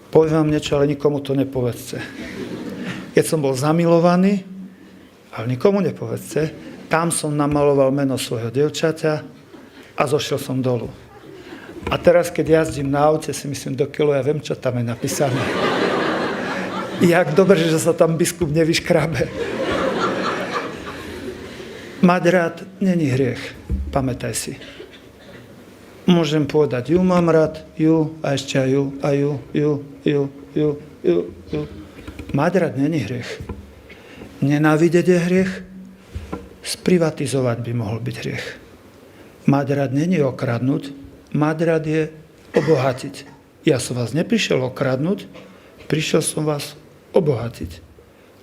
Poviem vám niečo, ale nikomu to nepovedzte. Keď som bol zamilovaný, ale nikomu nepovedzte, tam som namaloval meno svojho dievčaťa a zošiel som dolu. A teraz, keď jazdím na aute, si myslím, do keľu, ja viem, čo tam je napísané. Jak dobre, že sa tam biskup nevyškrabe. Mať rád není hriech, pamätaj si. Môžem povedať, ju mám rád, ju, a ešte aj ju, a ju. Mať rád není hriech. Nenávidieť je hriech, sprivatizovať by mohol byť hriech. Mať rád není okradnúť, mať rád je obohatiť. Ja som vás neprišiel okradnúť, prišiel som vás obohatiť.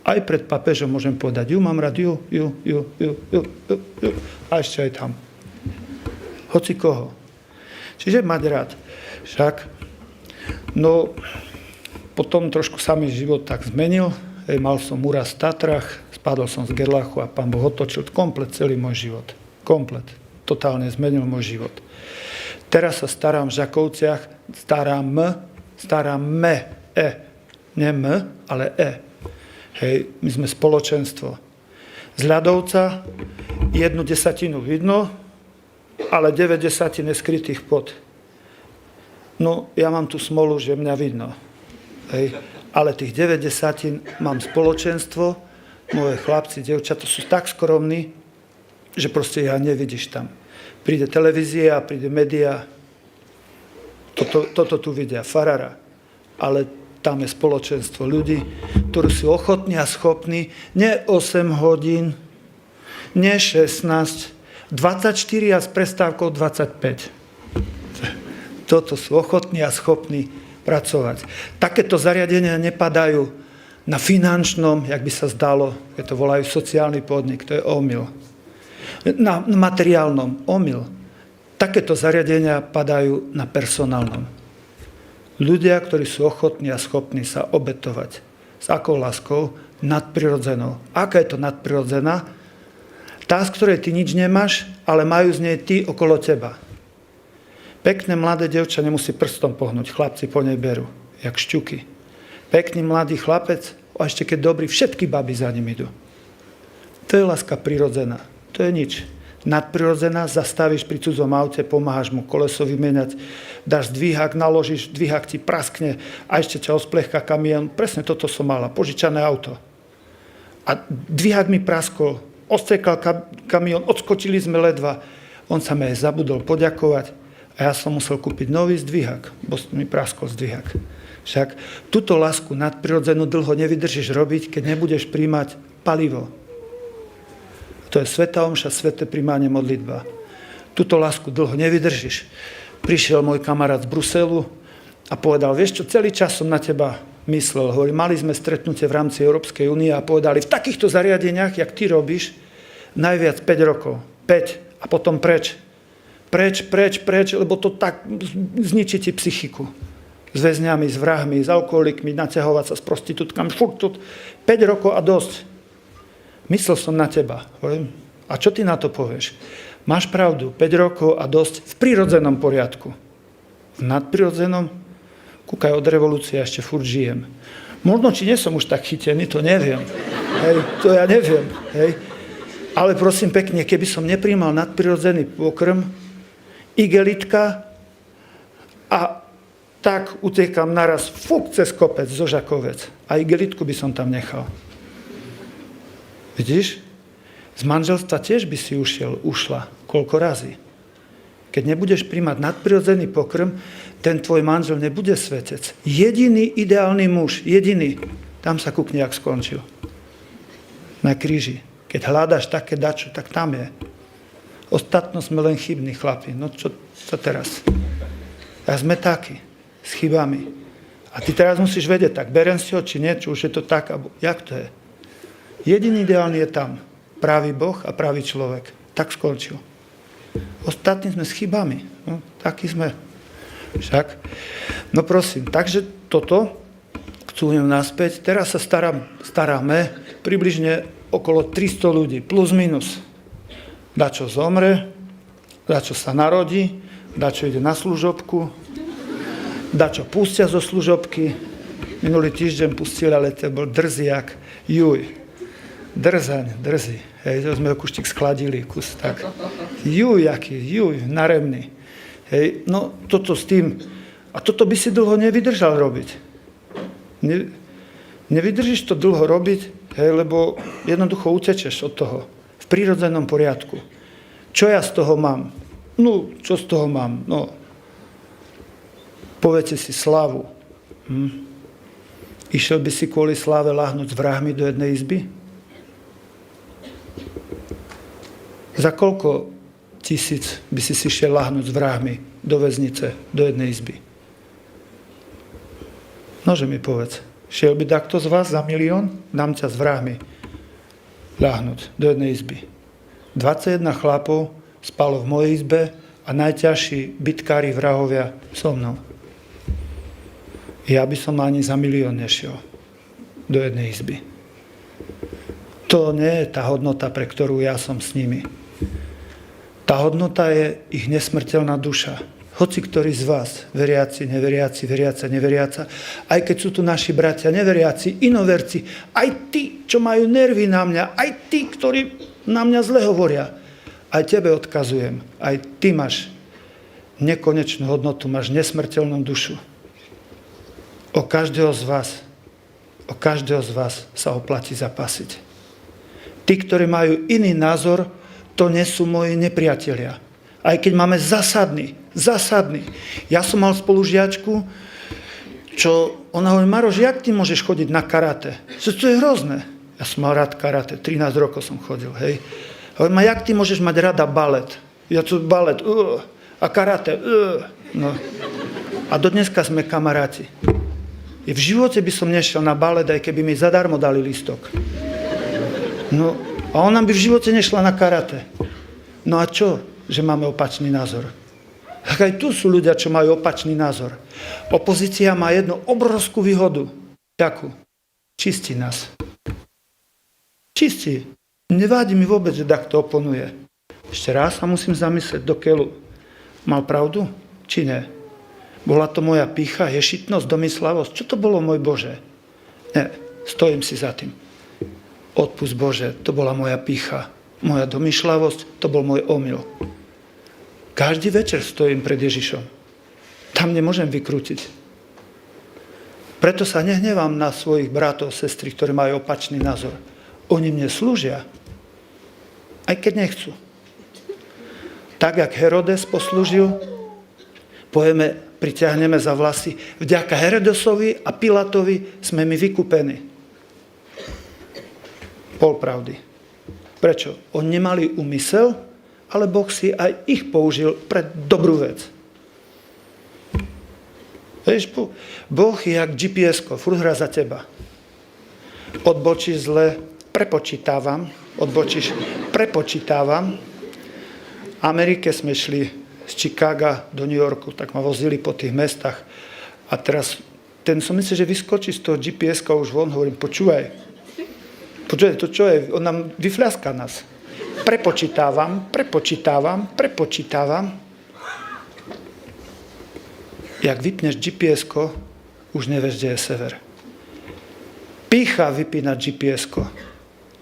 Aj pred papežom môžem povedať, ju mám rád, ju. A ešte aj tam. Hoci koho. Čiže mať rád. Však, no, potom trošku sa mi život tak zmenil. Mal som úraz v Tatrach, spadol som z Gerlachu a Pán Boh otočil komplet celý môj život. Komplet. Totálne zmenil môj život. Teraz sa starám v Žakovciach, staráme, nie m, ale Hej, my sme spoločenstvo. Z ľadovca 1/10 vidno, ale 9/10 skrytých pod. No, ja mám tú smolu, že mňa vidno. Hej. Ale tých 9/10 mám spoločenstvo, moje chlapci, dievčatá sú tak skromní, že proste ja nevidíš tam. Príde televízia, príde média, toto tu vidia, farára. Ale tam je spoločenstvo ľudí, ktorí sú ochotní a schopní, nie 8 hodín, nie 16, 24 a s prestávkou 25. Toto sú ochotní a schopní pracovať. Takéto zariadenia nepadajú na finančnom, jak by sa zdalo, keď to volajú sociálny podnik, to je omyl. Na materiálnom omyl. Takéto zariadenia padajú na personálnom. Ľudia, ktorí sú ochotní a schopní sa obetovať. S akou láskou? Nadprirodzenou. Aká je to nadprirodzená? Tá, z ktorej ty nič nemáš, ale majú z nej ty okolo teba. Pekné mladé dievča nemusí prstom pohnúť. Chlapci po nej berú, jak šťuky. Pekný mladý chlapec, a ešte keď dobrý, všetky baby za ním idú. To je láska prirodzená. To je nič. Nadprirodzená, zastavíš pri cudzom aute, pomáhaš mu koleso vymeniať, dáš dvíhak, naložíš, dvíhak ti praskne a ešte ťa osplechka kamión. Presne toto som mala, požičané auto. A dvíhak mi praskol, ostekal kamión, odskočili sme ledva. On sa mi aj zabudol poďakovať a ja som musel kúpiť nový zdvíhak, bo mi praskol zdvíhak. Však túto lásku nadprirodzenú dlho nevydržíš robiť, keď nebudeš príjmať palivo. To je svätá omša, sväté prijímanie, modlitba. Túto lásku dlho nevydržíš. Prišiel môj kamarát z Bruselu a povedal, vieš čo, celý čas som na teba myslel. Hovorí, mali sme stretnutie v rámci Európskej únie a povedali, v takýchto zariadeniach, jak ty robíš, najviac 5 rokov. 5 a potom preč. Preč, lebo to tak zničí ti psychiku. S väzňami, s vrahmi, s alkoholikmi, naťahovať sa s prostitútkami. Furt, 5 rokov a dosť. Myslel som na teba. A čo ty na to povieš? Máš pravdu, 5 rokov a dosť v prirodzenom poriadku. V nadprirodzenom? Kúkaj, od revolúcie ešte furt žijem. Možno, či nie som už tak chytený, to neviem. Hej, to ja neviem. Hej. Ale prosím pekne, keby som nepríjmal nadprirodzený pokrm, igelitka a tak utekam naraz cez kopec zo Žakovec. A igelitku by som tam nechal. Vidíš? Z manželstva tiež by si ušla. Koľko razy? Keď nebudeš príjmať nadprirodzený pokrm, ten tvoj manžel nebude svetec. Jediný ideálny muž, jediný. Tam sa kúkni, jak skončil. Na kríži. Keď hľadaš také dačo, tak tam je. Ostatno sme len chybní chlapi. No čo teraz? A sme takí. S chybami. A ty teraz musíš vedieť, tak berem si ho, či nie, či už je to tak, alebo jak to je? Jediný ideálny je tam. Pravý Boh a pravý človek. Tak skončil. Ostatní sme s chybami. No, takí sme. Však. No prosím, takže toto chcú naspäť. Teraz sa staráme približne okolo 300 ľudí. Plus minus. Dačo zomre, dačo sa narodí, dačo ide na služobku, dačo pustia zo služobky, minulý týždeň pustili, ale to bol drzý jak juj. Drzý. Hej, to sme ho kuštík skladili, kus tak. Juj, naremný. Hej, no toto s tým, a toto by si dlho nevydržal robiť. Nevydržíš to dlho robiť, hej, lebo jednoducho utečeš od toho. V prírodzenom poriadku. Čo ja z toho mám? No, čo z toho mám? No, poviete si slavu. Išiel by si kvôli sláve láhnuť s vrahmi do jednej izby? Za koľko 1000 by si šiel láhnuť s vrahmi do väznice, do jednej izby? Nože mi povedz. Šiel by takto z vás za 1 000 000? Dám ťa s vrahmi láhnuť do jednej izby. 21 chlapov spalo v mojej izbe a najťažší bitkári vrahovia so mnou. Ja by som ani za 1 000 000 nešiel do jednej izby. To nie je tá hodnota, pre ktorú ja som s nimi. Tá hodnota je ich nesmrteľná duša. Hoci ktorý z vás, veriaci, neveriaci, veriaca, neveriaca, aj keď sú tu naši bratia, neveriaci, inoverci, aj tí, čo majú nervy na mňa, aj tí, ktorí na mňa zle hovoria, aj tebe odkazujem, aj ty máš nekonečnú hodnotu, máš nesmrteľnú dušu. O každého z vás sa oplatí zapasiť. Tí, ktorí majú iný názor, to nie sú moji nepriatelia. Aj keď máme zásadný. Ja som mal spolužiačku, čo ona hovorí, Maroš, jak ty môžeš chodiť na karate? To je hrozné. Ja som mal rád karate, 13 rokov som chodil, hej. Hovorím, jak ty môžeš mať rada balet? Ja tu balet, a karate, no. A do dneska sme kamaráti. I v živote by som nešiel na balet, aj keby mi zadarmo dali lístok. No, a ona by v živote nešla na karate. No a čo, že máme opačný názor? Tak aj tu sú ľudia, čo majú opačný názor. Opozícia má jednu obrovskú výhodu. Jakú? Čistí nás. Čistí. Nevádí mi vôbec, že takto oponuje. Ešte raz sa musím zamyslieť do keľu. Mal pravdu? Či nie? Bola to moja pýcha, ješitnosť, domyslavosť? Čo to bolo, môj Bože? Nie, stojím si za tým. Odpusť Bože, to bola moja pýcha. Moja domýšľavosť, to bol môj omyl. Každý večer stojím pred Ježišom. Tam nemôžem vykrútiť. Preto sa nehnevám na svojich bratov, sestry, ktorí majú opačný názor. Oni mne slúžia, aj keď nechcú. Tak, jak Herodes poslúžil, povieme, priťahneme za vlasy. Vďaka Herodesovi a Pilatovi sme my vykúpení. Pol pravdy. Prečo? Oni nemali úmysel, ale Boh si aj ich použil pre dobrú vec. Vieš, Boh je jak GPS-ko, furt hrá za teba. Odbočíš zle, prepočítavam. Amerike sme šli z Chicaga do New Yorku, tak ma vozili po tých mestách. A teraz ten som myslel, že vyskočí z toho GPS-ka už von, hovorím, počúvaj, to čo je? On nám vyfľaská nás. Prepočítavam. Jak vypneš GPS-ko, už nevieš, kde je sever. Pýcha vypínať GPS-ko.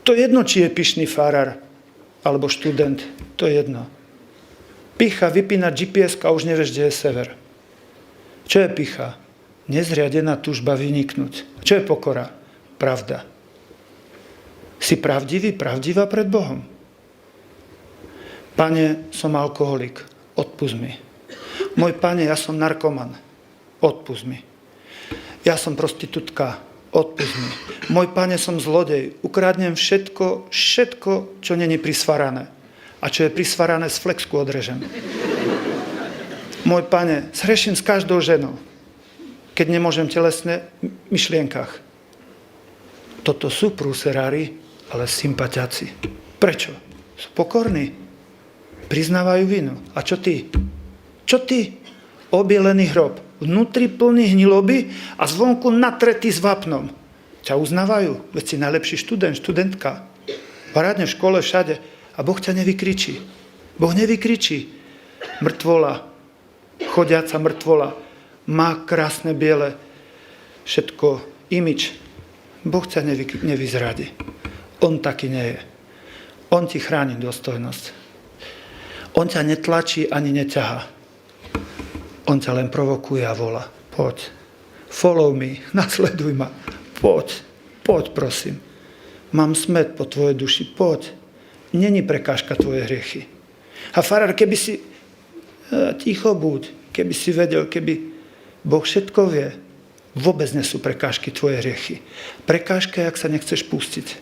To je jedno, či je pyšný farár alebo študent. To je jedno. Pýcha vypínať GPS-ko a už nevieš, kde je sever. Čo je pýcha? Nezriadená túžba vyniknúť. Čo je pokora? Pravda. Si pravdivý, pravdivá pred Bohom. Pane, som alkoholik, odpusť mi. Môj Pane, ja som narkoman, odpusť mi. Ja som prostitútka, odpusť mi. Môj Pane, som zlodej, ukradnem všetko, čo není prisvarané. A čo je prisvarané, z flexku odrežem. Môj Pane, zhreším s každou ženou, keď nemôžem telesne v myšlienkach. Toto sú prúserári, ale sympatiaci. Prečo? Sú pokorní. Priznávajú vinu. A čo ty? Obielený hrob. Vnútri plný hniloby a zvonku natretý s vápnom. Ťa uznávajú. Veď si najlepší študent, študentka. Parádne v škole, všade. A Boh ťa nevykričí. Boh nevykričí. Mŕtvola. Chodiaca mŕtvola. Má krásne biele. Všetko imič. Boh ťa nevyzradí. On taký nie je. On ti chráni dôstojnosť. On ťa netlačí ani neťahá. On ťa len provokuje a volá. Poď. Follow me. Nasleduj ma. Poď. Poď, prosím. Mám smäd po tvojej duši. Poď. Není prekážka tvoje hriechy. A farár, keby si... Ticho buď. Keby si vedel, keby Boh všetko vie, vôbec nie sú prekážky tvoje hriechy. Prekážka je, ak sa nechceš pustiť.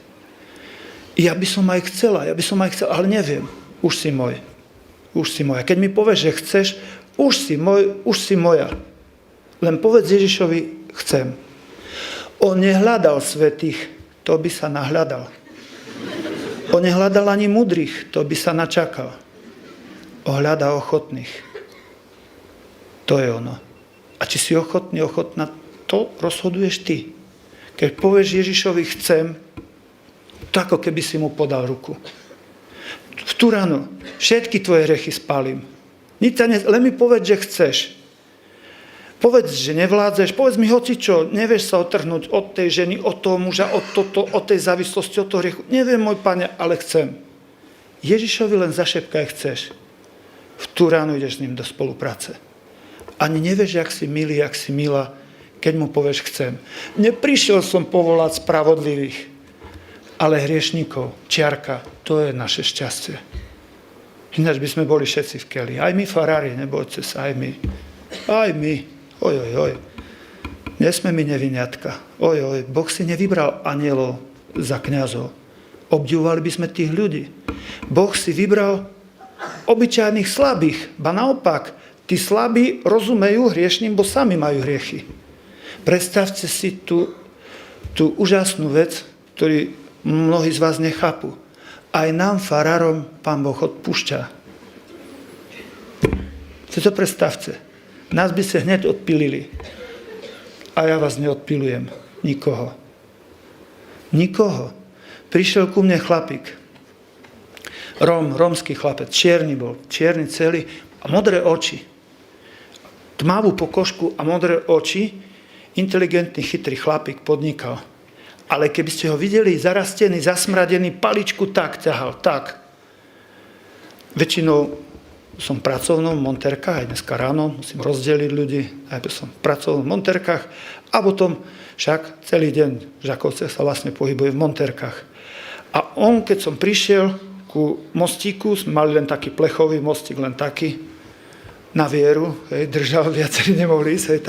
Ja by som aj chcela, ale neviem. Už si môj. Už si moja. Keď mi povieš, že chceš, už si môj, už si moja. Len povedz Ježišovi, chcem. On nehľadal svätých, to by sa nahľadal. On nehľadal ani mudrých, to by sa načakal. On hľadá ochotných. To je ono. A či si ochotný, ochotná, to rozhoduješ ty. Keď povieš Ježišovi chcem, to ako keby si mu podal ruku. V tú ráno všetky tvoje hriechy spálim. Len mi povedz, že chceš. Povedz, že nevládzeš. Povedz mi hocičo. Nevieš sa otrhnúť od tej ženy, od toho muža, od tej závislosti, od toho hriechu. Neviem, môj Pane, ale chcem. Ježišovi len zašepkaj chceš. V tú ráno ideš s ním do spolupráce. Ani nevieš, jak si milý, jak si milá, keď mu povieš chcem. Neprišiel som povolať spravodlivých, ale hriešnikov. Čiarka, to je naše šťastie. Ináč by sme boli všetci v keli. Aj my farári, nebojte sa, aj my. Aj my. Oj. Nie sme my neviniatka. Oj. Boh si nevybral anielov za kňazov. Obdivovali by sme tých ľudí. Boh si vybral obyčajných slabých. Ba naopak, tí slabí rozumejú hriešným, bo sami majú hriechy. Predstavte si tú úžasnú vec, ktorú mnohí z vás nechápu. Aj nám, farárom, Pán Boh odpúšťa. Si to predstavte. Nás by sa hneď odpilili. A ja vás neodpilujem. Nikoho. Nikoho. Prišiel ku mne chlapík. Rómsky chlapec. Čierny bol. Čierny celý. A modré oči. Tmavú pokožku a modré oči. Inteligentný, chytrý chlapík podnikal. Ale keby ste ho videli zarastený, zasmradený, paličku tak ťahal. Tak. Väčšinou som pracovnom v monterkách, aj dneska ráno musím rozdeliť ľudí, aj som pracoval v monterkách a potom však celý deň v Žakovce sa vlastne pohybuje v monterkách. A on, keď som prišiel ku mostíku, mali len taký plechový mostík, len taký, na vieru, držal, viacerí nemohli ísť,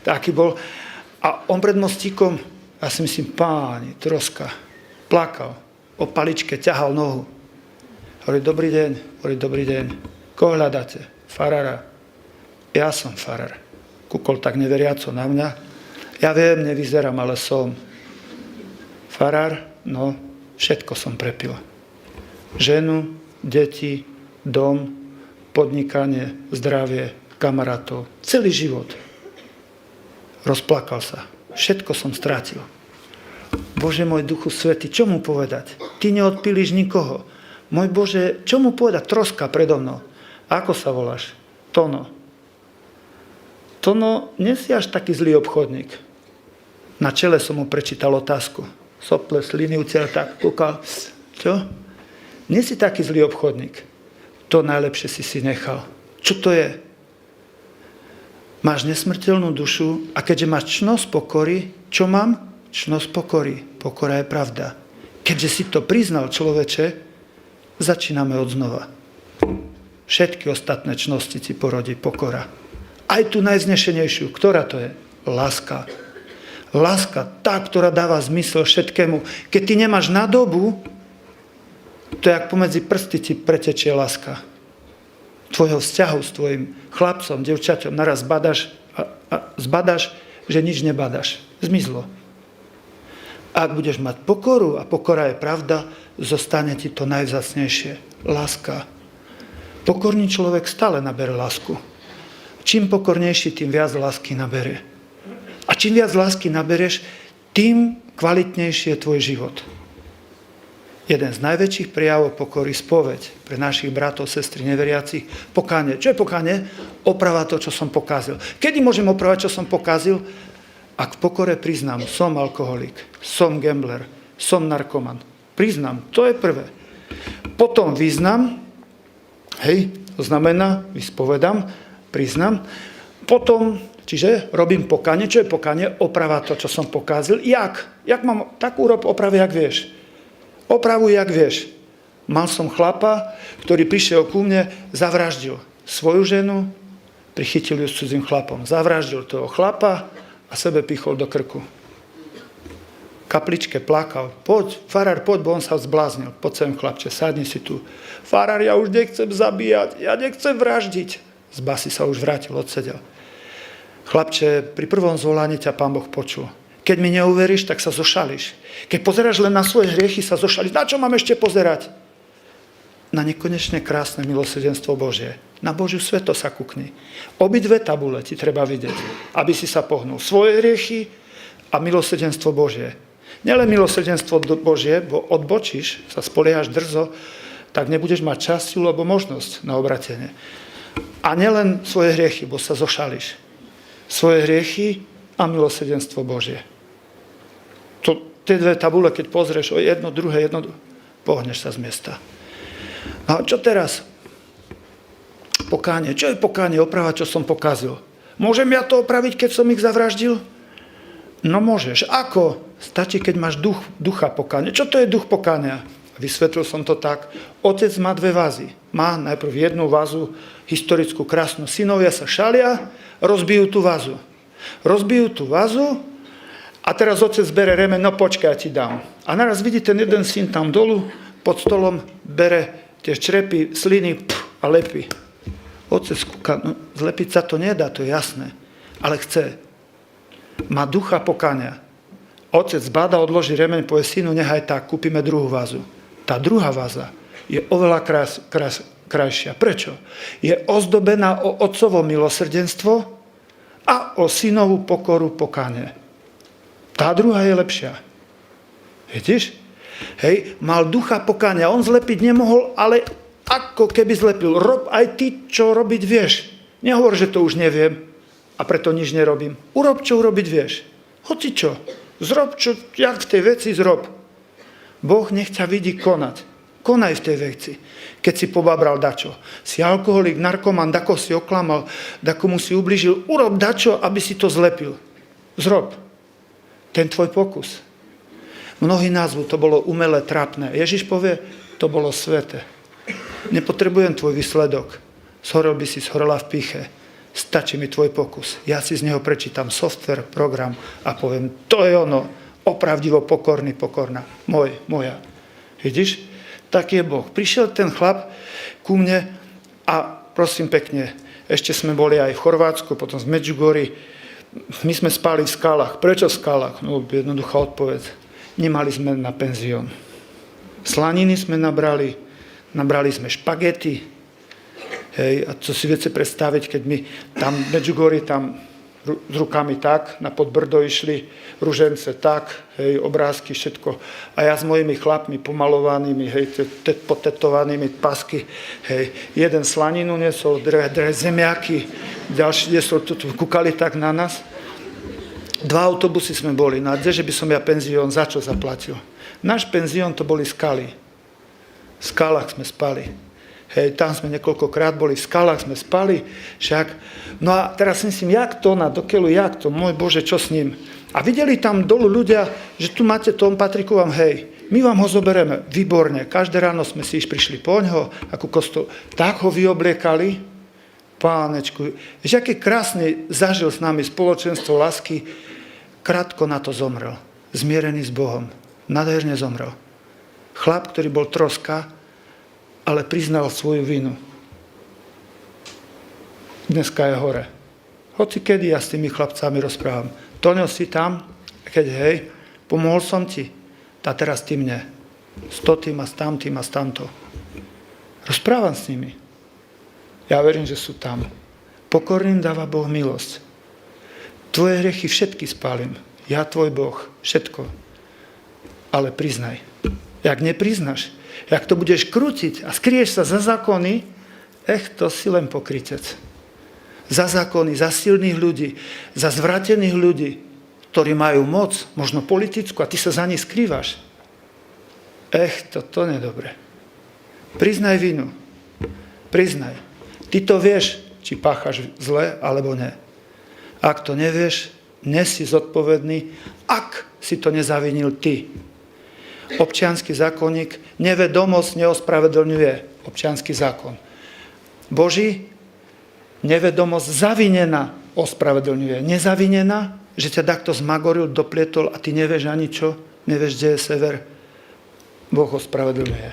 taký bol. A on pred mostíkom, ja si myslím, páni, troska, plakal, o paličke ťahal nohu. Hovorí, dobrý deň. Koho hľadáte? Farára. Ja som farár. Kúkol tak neveriaco na mňa. Ja viem, nevyzerám, ale som. Farár? No, všetko som prepil. Ženu, deti, dom, podnikanie, zdravie, kamarátov. Celý život. Rozplakal sa. Všetko som strátil. Bože môj Duchu Svätý, čo mu povedať? Ty neodpíliš nikoho. Môj Bože, čo mu povedať? Troska predo mnou. Ako sa voláš? Tono. Tono, nie si až taký zlý obchodník. Na čele som mu prečítal otázku. Sople, sliny, uciel, tak kúkal. Čo? Nie si taký zlý obchodník. To najlepšie si nechal. Čo to je? Máš nesmrteľnú dušu a keďže máš čnosť pokory, čo mám? Čnosť pokory. Pokora je pravda. Keďže si to priznal, človeče, začíname od znova. Všetky ostatné čnosti ti porodí pokora. Aj tú najvznešenejšiu. Ktorá to je? Láska. Láska, tá, ktorá dáva zmysel všetkému. Keď ty nemáš nádobu, to je, jak pomedzi prsty ti pretečie láska. Tvojho vzťahu s tvojim chlapcom, devčaťom, naraz zbadaš, že nič nebadaš. Zmizlo. Ak budeš mať pokoru, a pokora je pravda, zostane ti to najvzácnejšie. Láska. Pokorný človek stále nabere lásku. Čím pokornejší, tým viac lásky nabere. A čím viac lásky nabereš, tým kvalitnejší je tvoj život. Jeden z najväčších prejavov pokory, spoveď pre našich bratov, sestry, neveriacich, pokánie. Čo je pokánie? Oprava to, čo som pokazil. Kedy môžem opravať, čo som pokazil? Ak v pokore priznám, som alkoholik, som gambler, som narkoman. Priznám, to je prvé. Potom vyznám, to znamená, vyspovedám, priznám. Potom, čiže robím pokánie. Čo je pokánie? Oprava to, čo som pokazil. Jak? Jak mám? Tak urob opravy, jak vieš. Opravuj, jak vieš. Mal som chlapa, ktorý prišiel ku mne, zavraždil svoju ženu, prichytil ju s cudzým chlapom. Zavraždil toho chlapa a sebe pichol do krku. Kapličke plakal. Poď, farár, poď, bo on sa zbláznil. Poď sem, chlapče, sadni si tu. Farár, ja už nechcem zabíjať, ja nechcem vraždiť. Z basy sa už vrátil, odsedel. Chlapče, pri prvom zvolaní ťa Pán Boh počul. Keď mi neuveríš, tak sa zošalíš. Keď pozeráš len na svoje hriechy, sa zošalíš. Na čo mám ešte pozerať? Na nekonečne krásne milosrdenstvo Božie. Na Božiu svetosť sa kukni. Obidve tabule ti treba vidieť, aby si sa pohnul. Svoje hriechy a milosrdenstvo Božie. Nielen milosrdenstvo Božie, bo odbočíš, sa spoliehaš drzo, tak nebudeš mať čas, silu alebo možnosť na obratenie. A nielen svoje hriechy, bo sa zošalíš. Svoje hriechy a milosrdenstvo Božie. Tie dve tabule, keď pozrieš o jedno, druhé, pohneš sa z miesta. No čo teraz? Pokánie. Čo je pokánie? Oprava, čo som pokazil. Môžem ja to opraviť, keď som ich zavraždil? No môžeš. Ako? Stačí, keď máš ducha pokánia. Čo to je duch pokánia? Vysvetlil som to tak. Otec má dve vázy. Má najprv jednu vázu, historickú, krásnu. Synovia sa šalia, rozbijú tú vázu. Rozbijú tú vázu a teraz otec bere remeň, no počkaj, ja ti dám. A naraz vidí ten jeden syn tam dolu, pod stolom, bere tie črepy, sliny a lepí. Otec skúka, no zlepiť sa to nedá, to je jasné, ale chce. Má ducha pokánia. Otec zbáda, odloží remeň, povie synu, nechaj tak, kúpime druhú vázu. Tá druhá váza je oveľa krajšia. Prečo? Je ozdobená o otcovo milosrdenstvo a o synovú pokoru pokánie. Tá druhá je lepšia. Vidíš? Hej, mal ducha pokánia. On zlepiť nemohol, ale ako keby zlepil. Rob aj ty, čo robiť vieš. Nehovor, že to už neviem a preto nič nerobím. Urob, čo urobiť vieš. Hoci čo. Zrob, čo, jak v tej veci zrob. Boh nech ťa vidí konať. Konaj v tej veci. Keď si pobabral dačo. Si alkoholik, narkoman, dako si oklamal, dako mu si ublížil. Urob dačo, aby si to zlepil. Zrob. Ten tvoj pokus. Mnohí názvu, to bolo umelé, trápne. Ježiš povie, to bolo sveté. Nepotrebujem tvoj výsledok. Zhorel by si, zhorela v píche. Stačí mi tvoj pokus. Ja si z neho prečítam software, program a poviem, to je ono, opravdivo pokorný, pokorná. Moja. Vidíš? Tak je Boh. Prišiel ten chlap ku mne a prosím pekne, ešte sme boli aj v Chorvátsku, potom v Medjugorji. My sme spali v skalách. Prečo v skalách? No, jednoduchá odpoveď. Nemali sme na penzión. Slaniny sme nabrali sme špagety. Hej, a co si viete predstaviť, keď my tam v Medjugorji tam s rukami tak, na Podbrdo išli, ružence tak, hej, obrázky, všetko. A ja s mojimi chlapmi pomalovanými, hej, potetovanými pasky, hej, jeden slaninu nesol, druhé zemiaky, ďalší nesol, kúkali tak na nás. 2 autobusy sme boli, no a kdeže by som ja penzión za čo zaplatil? Náš penzión to boli skaly. V skalách sme spali. Hej, tam sme niekoľkokrát boli, v skalách sme spali, však. No a teraz si myslím, jak to na dokeľu, jak to, môj Bože, čo s ním? A videli tam dolu ľudia, že tu máte Tom Patriku vám, hej, my vám ho zobereme, výborne. Každé ráno sme si prišli poňho, ako kostol, tak ho vyobliekali, pánečku. Vieš, aké krásne zažil s nami spoločenstvo lásky, krátko na to zomrel, zmierený s Bohom, nádherne zomrel. Chlap, ktorý bol troska, ale priznal svoju vinu. Dneska je hore. Hoci kedy ja s tými chlapcami rozprávam. Toňo, si tam? Keď hej, pomohol som ti. A teraz ty mne. S tým a s tamtým a s tamto. Rozprávam s nimi. Ja verím, že sú tam. Pokorným dáva Boh milosť. Tvoje hriechy všetky spálim. Ja tvoj Boh. Všetko. Ale priznaj. Jak nepriznáš, jak to budeš krútiť a skrieš sa za zákony, to si len pokrytec. Za zákony, za silných ľudí, za zvrátených ľudí. ktorí majú moc, možno politickú, a ty sa za ní skrývaš. To nie je dobre. Priznaj vinu. Priznaj. Ty to vieš, či páchaš zle, alebo ne. Ak to nevieš, nesi zodpovedný, ak si to nezavinil ty. Občiansky zákonník nevedomosť neospravedlňuje občiansky zákon. Boží nevedomosť zavinená ospravedlňuje. Nezavinená, že ťa takto zmagoril, doplietol a ty nevieš ani čo, nevieš, kde je sever. Boh ospravedlňuje.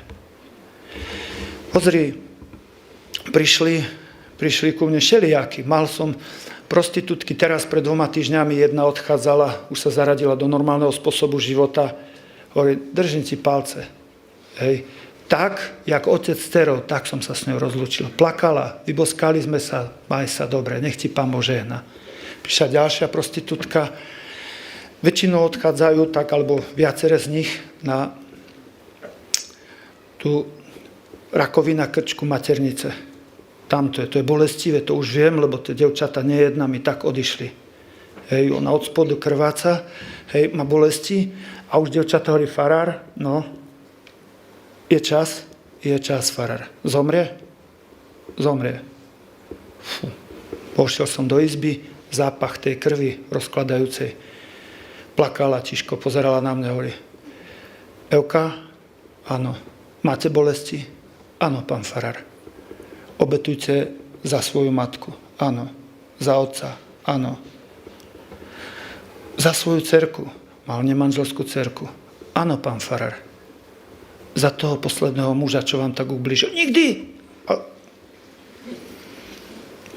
Pozri, prišli ku mne všelijakí. Mal som prostitútky, teraz pred 2 týždňami jedna odchádzala, už sa zaradila do normálneho spôsobu života. Hovorí, držím ti palce. Hej. Tak, jak otec s dcerou, tak som sa s ňou rozlúčil. Plakala, vyboskali sme sa, maj sa dobre, nech ti Pán Boh žehná. Prišla ďalšia prostitútka, väčšinou odchádzajú tak, alebo viaceré z nich na tú rakovina krčku maternice. Tamto je, to je bolestivé, to už viem, lebo tie devčata nie jedna mi tak odišli. Hej, ona od spodu krváca, hej, má bolesti a už devčata hovorí, farár, no, je čas, farár. Zomrie? Fú. Pošiel som do izby, zápach tej krvi rozkladajúcej. Plakala tiško, pozerala na mňa, hovorí, Evka, áno, máte bolesti? Áno, pán farár. Obetujte za svoju matku. Áno. Za otca. Áno. Za svoju dcerku. Mal nemanželskú dcerku. Áno, pán farár. Za toho posledného muža, čo vám tak ublížil. Nikdy!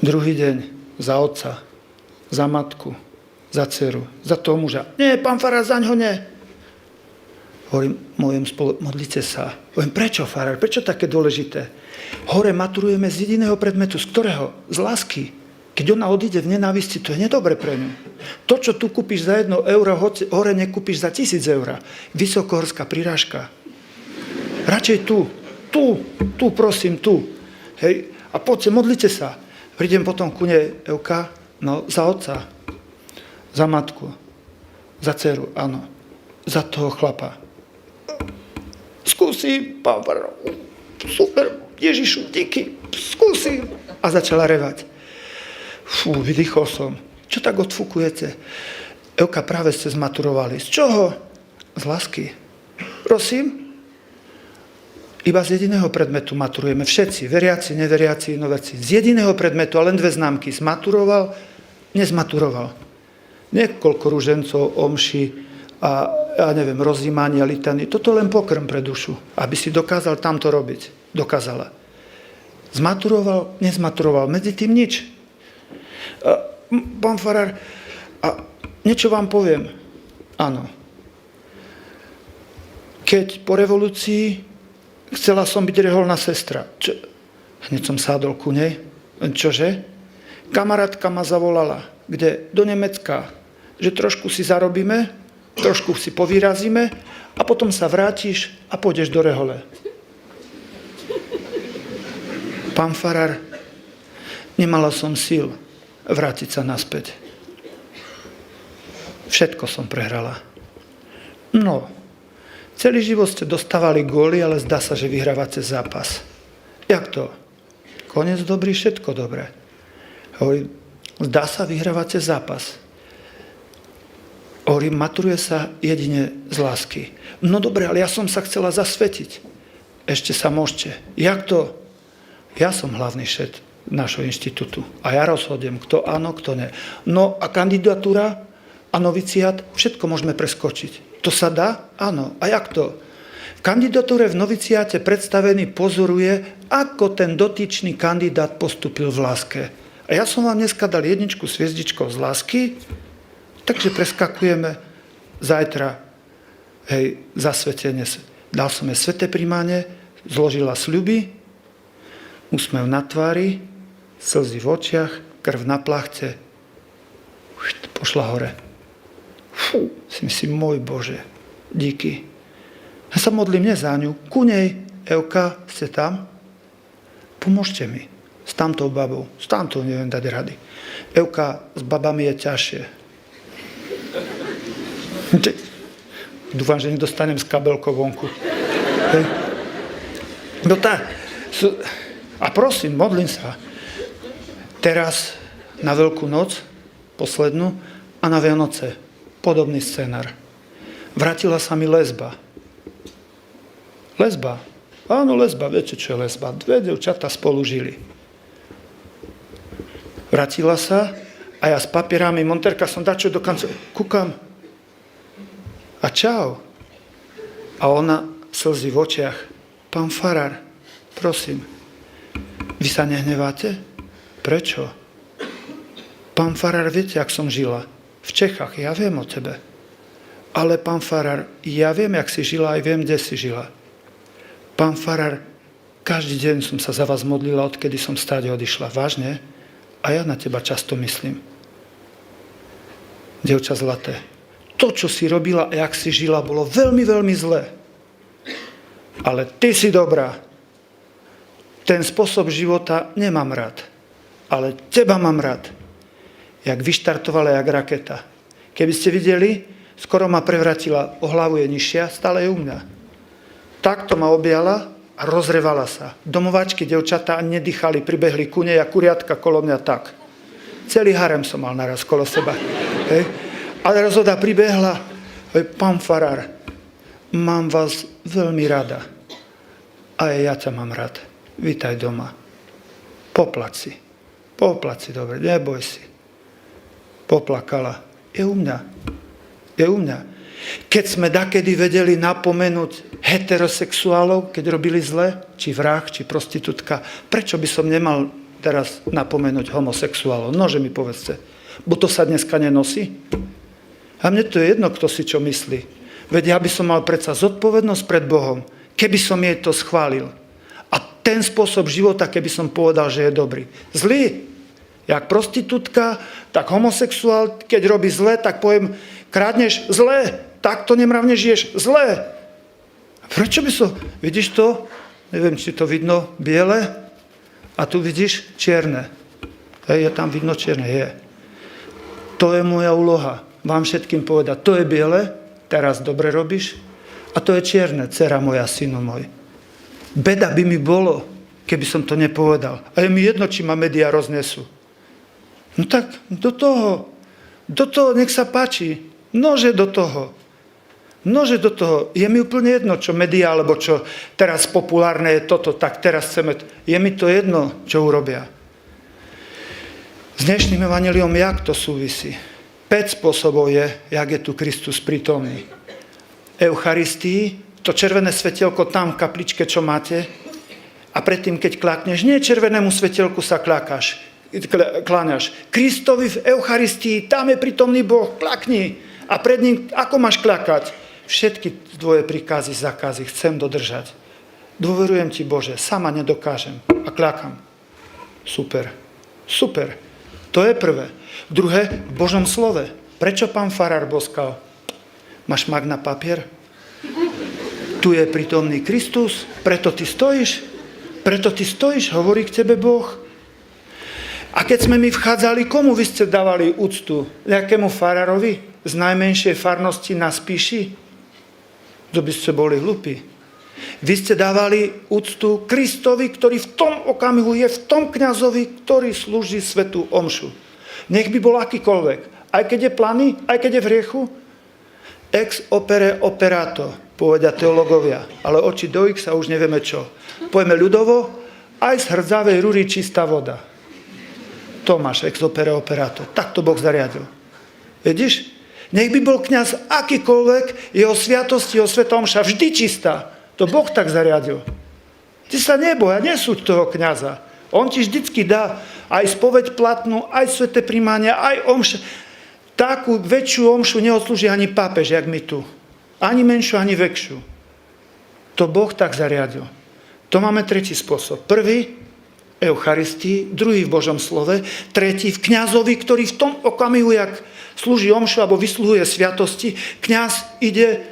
Druhý deň. Za otca. Za matku. Za dceru. Za toho muža. Nie, pán farár, zaňho nie. Hovorím, modlite sa. Hovorím, prečo, farár? Prečo také dôležité? Hore maturujeme z jediného predmetu. Z ktorého? Z lásky. Keď ona odíde v nenávisti, to je nedobre pre ňu. To, čo tu kúpiš za 1 euro, hore nekúpiš za 1000 eur. Vysokohorská prirážka. Radšej tu, prosím, tu. Hej, a poďte, modlite sa. Prídem potom ku nej, Evka, no, za otca, za matku, za dceru, áno, za toho chlapa. Skúsim, pán farár, super, Ježišu, díky, skúsim. A začala revať. Fú, vydýchol som. Čo tak odfúkujete? Evka, práve ste zmaturovali. Z čoho? Z lásky. Prosím? Iba z jediného predmetu maturujeme. Všetci, veriaci, neveriaci, inoverci. Z jediného predmetu, a len 2 známky. Zmaturoval, nezmaturoval. Niekoľko ružencov, omši a ja neviem, rozjímania, litany. Toto len pokrm pre dušu. Aby si dokázal tamto robiť. Dokázala. Zmaturoval, nezmaturoval. Medzi tým nič. Pán farár, a niečo vám poviem. Áno. Keď po revolúcii chcela som byť reholná sestra. Hneď som sádol ku nej. Čože? Kamarátka ma zavolala. Kde? Do Nemecka. Že trošku si zarobíme, trošku si povyrazíme a potom sa vrátiš a pôjdeš do rehole. Pán farár, nemala som síl vrátiť sa naspäť. Všetko som prehrala. No, celý život ste dostávali góly, ale zdá sa, že vyhrávate zápas. Jak to? Konec dobrý, všetko dobré. Hovorím, zdá sa, vyhrávate zápas. Hovorím, maturuje sa jedine z lásky. No dobre, ale ja som sa chcela zasvetiť. Ešte sa môžete. Jak to? Ja som hlavný šéf nášho inštitútu. A ja rozhodnem, kto áno, kto ne. No a kandidatúra a noviciát, všetko môžeme preskočiť. To sa dá? Áno. A jak to? V kandidatúre v noviciáte predstavený pozoruje, ako ten dotyčný kandidát postúpil v láske. A ja som vám dneska dal 1 s hviezdičkou z lásky, takže preskakujeme zajtra, hej, zasvetenie. Dal som jej sväté prijímanie, zložila sľuby, úsmev na tvári, slzy v očiach, krv na plachte, pošla hore. Fú, si myslím, môj Bože, díky. Ja sa modlím za ňu, ku nej, Evka, ste tam? Pomôžte mi. S tamtou babou, s tamtou neviem dať rady. Evka, s babami je ťažšie. Dúfam, že nedostanem z kabelkou vonku. Hej. No tak. A prosím, modlím sa. Teraz na Veľkú noc, poslednú, a na Vianoce podobný scenár. Vrátila sa mi lesba. Lesba. Áno, lesba. Viete, čo je lesba? Dve dievčatá spolu žili. Vrátila sa a ja s papierami, monterka som dačo do kancu. Kúkam. A čau. A ona slzy v očiach. Pán farár, prosím, vy sa nehneváte? Prečo? Pán farár, viete, jak som žila? V Čechách, ja viem o tebe. Ale pán farár, ja viem, jak si žila, aj viem, kde si žila. Pán farár, každý deň som sa za vás modlila, odkedy som stáde odišla. Vážne? A ja na teba často myslím. Dievča zlaté, to, čo si robila a jak si žila, bolo veľmi, veľmi zlé. Ale ty si dobrá. Ten spôsob života nemám rád. Ale teba mám rád. Jak vyštartovala, jak raketa. Keby ste videli, skoro ma prevratila, o hlavu je nižšia, stále je u mňa. Takto ma objala a rozrevala sa. Domováčky, dievčatá nedýchali, pribehli ku nej a kuriatka kolo mňa tak. Celý harem som mal naraz kolo seba. Hej. Ale rozhoda pribehla. Hej, pán farár, mám vás veľmi rada. A ja ťa mám rád. Vítaj doma. Poplať si, dobre, neboj si. Poplakala. Je u mňa. Keď sme dakedy vedeli napomenúť heterosexuálov, keď robili zle, či vrah, či prostitútka, prečo by som nemal teraz napomenúť homosexuálov? Nože mi povedzte. Bo to sa dneska nenosí? A mne to je jedno, kto si čo myslí. Veď ja by som mal predsa zodpovednosť pred Bohom, keby som jej to schválil. A ten spôsob života, keby som povedal, že je dobrý. Zlý. Jak prostitútka, tak homosexuál, keď robí zle, tak poviem, krádneš zle, takto nemravne žiješ zle. A prečo by som... Vidíš to? Neviem, či to vidno biele. A tu vidíš čierne. Je tam vidno čierne, je. To je moja úloha. Vám všetkým povedať, to je biele, teraz dobre robíš. A to je čierne, dcera moja, synu môj. Beda by mi bolo, keby som to nepovedal. A je mi jedno, či ma médiá roznesú. No tak do toho nech sa páči. Nože do toho. Je mi úplne jedno, čo médiá, alebo čo teraz populárne je toto, tak teraz chceme... Je mi to jedno, čo urobia. S dnešným evanjeliom, jak to súvisí? 5 spôsobov je, jak je tu Kristus prítomný. Eucharistii, to červené svetielko tam v kapličke, čo máte, a predtým, keď klakneš, nie červenému svetielku sa kláňaš. Kristovi v Eucharistii, tam je prítomný Boh, klakni. A pred ním, ako máš klakať? Všetky tvoje príkazy, zákazy chcem dodržať. Dôverujem ti, Bože, sama nedokážem. A klakam. Super. To je prvé. Druhé, v Božom slove. Prečo pán farár boskal? Máš mak na papier? Tu je prítomný Kristus, preto ty stojíš, hovorí k tebe Boh. A keď sme my vchádzali, komu vy ste dávali úctu? Jakému farárovi? Z najmenšej farnosti na Spíši? To by ste boli hlupí. Vy ste dávali úctu Kristovi, ktorý v tom okamihu je v tom kňazovi, ktorý slúži svätú omšu. Nech by bol akýkoľvek. Aj keď je planý, aj keď je v hriechu. Ex opere operato, povedia teológovia. Ale oči do X a už nevieme čo. Poďme ľudovo, aj z hrdzavej rúry čistá voda. Tomáš, ex opere operato. Tak to Boh zariadil. Vidíš? Nech by bol kňaz akýkoľvek, jeho sviatosti, jeho svätá omša vždy čistá. To Boh tak zariadil. Ty sa neboj a nesúď toho kňaza. On ti vždycky dá aj spoveď platnú, aj sväté prijímanie, aj omšu. Takú väčšiu omšu neodslúži ani pápež, jak my tu. Ani menšiu, ani väčšiu. To Boh tak zariadil. To máme tretí spôsob. Prvý, Eucharistii, druhý v Božom slove, tretí v kňazovi, ktorý v tom okamihu, jak slúži omšu alebo vysluhuje sviatosti, kňaz ide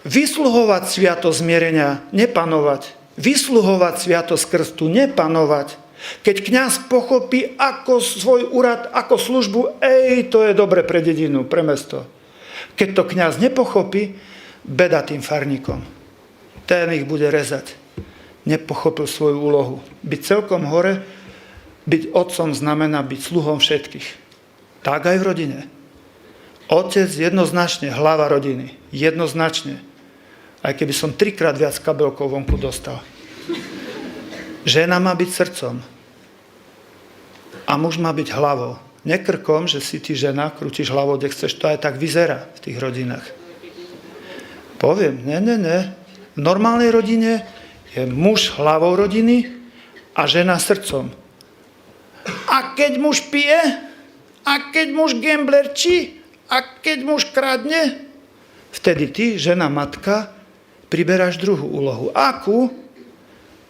vysluhovať sviatosť zmierenia, nepanovať. Vysluhovať sviatosť krstu, nepanovať. Keď kňaz pochopí ako svoj úrad, ako službu, to je dobre pre dedinu, pre mesto. Keď to kňaz nepochopí, beda tým farníkom. Ten ich bude rezať. Nepochopil svoju úlohu. Byť celkom hore, byť otcom znamená byť sluhom všetkých. Tak aj v rodine. Otec jednoznačne hlava rodiny. Jednoznačne. Aj keby som 3-krát viac kabelkov vonku dostal. Žena má byť srdcom. A muž má byť hlavou. Nekrkom, že si ty žena, krútiš hlavou, kde chceš. To aj tak vyzerá v tých rodinách. Poviem, ne. V normálnej rodine je muž hlavou rodiny a žena srdcom. A keď muž pije, a keď muž gamblerčí, a keď muž kradne, vtedy ty, žena, matka, priberáš druhú úlohu. Akú?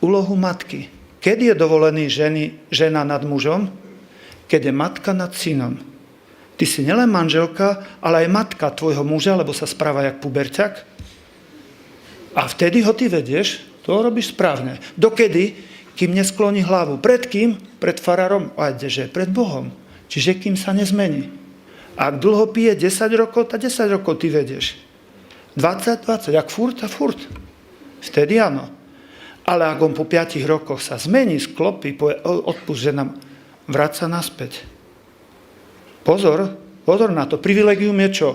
Úlohu matky. Kedy je dovolený žena nad mužom? Keď je matka nad synom. Ty si nielen manželka, ale aj matka tvojho muža, lebo sa správa jak puberťak. A vtedy ho ty vedieš, to robíš správne. Dokedy? Kým neskloní hlavu. Pred kým? Pred farárom? A kdeže? Pred Bohom. Čiže kým sa nezmení. Ak dlho pije 10 rokov, tak 10 rokov ty vedieš. 20, ak furt a furt. Vtedy áno. Ale ak on po 5 rokoch sa zmení, sklopí, odpust, že nám vráca naspäť. Pozor na to. Privilegium je čo?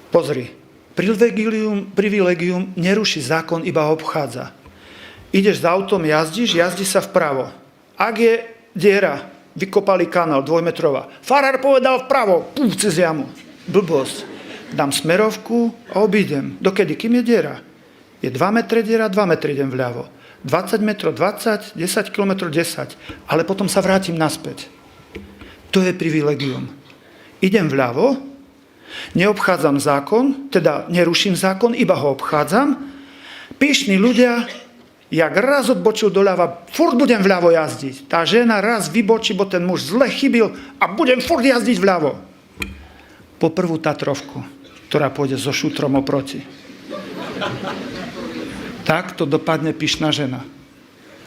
Pozri. Privilegium neruší zákon, iba ho obchádza. Ideš s autom, jazdí sa vpravo. Ak je diera, vykopali kanál 2-metrová. Farár povedal vpravo, cez jamu. Blbosť. Dám smerovku a obídem. Dokedy? Kým je diera? Je 2 metre diera, 2 metre idem vľavo. 20 metrov 20, 10 kilometrov 10. Ale potom sa vrátim naspäť. To je privilegium. Idem vľavo, neobchádzam zákon, teda neruším zákon, iba ho obchádzam. Pyšní ľudia, jak raz odbočil doľava, furt budem vľavo jazdiť. Tá žena raz vybočí, bo ten muž zle chybil a budem furt jazdiť vľavo. Po prvú Tatrovku, ktorá pôjde so šutrom oproti. Tak to dopadne pyšná žena.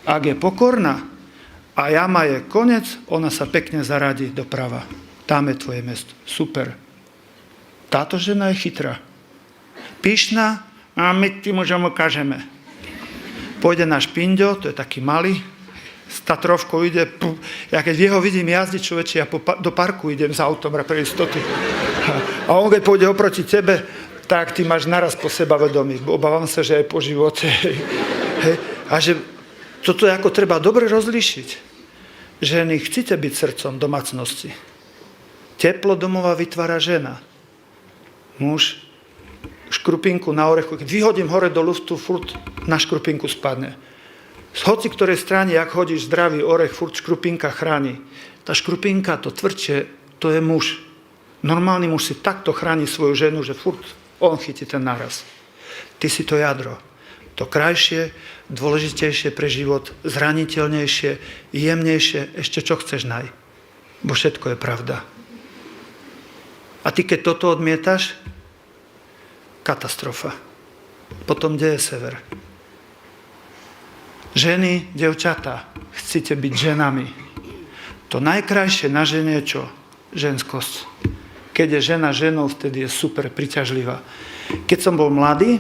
Ak je pokorná a jama je konec, ona sa pekne zaradí doprava. Tam je tvoje mesto. Super. Táto žena je chytrá. Pyšná a my tým mužom ukážeme. Pôjde náš Pinďo, to je taký malý, s Tatrovkou ide, ja keď jeho vidím jazdiť, človeče, ja do parku idem s autom pre istoty. A on keď pôjde oproti tebe, tak ty máš naraz po seba vedomí. Obávam sa, že aj po živote. A že toto je ako treba dobre rozlíšiť. Ženy, chcete byť srdcom domácnosti. Teplo domova vytvára žena. Muž škrupinku na orechu, keď vyhodím hore do luftu, furt na škrupinku spadne. Z hoci ktorej strane, ak hodíš zdravý orech, furt škrupinka chráni. Tá škrupinka, to tvrdšie, to je muž. Normálny muž si takto chráni svoju ženu, že furt on chytí ten náraz. Ty si to jadro. To krajšie, dôležitejšie pre život, zraniteľnejšie, jemnejšie, ešte čo chceš naj. Bo všetko je pravda. A ty, keď toto odmietaš, katastrofa. Potom deje sever. Ženy, devčatá, chcete byť ženami. To najkrajšie na žene je čo? Ženskosť. Keď je žena ženou, vtedy je super priťažlivá. Keď som bol mladý,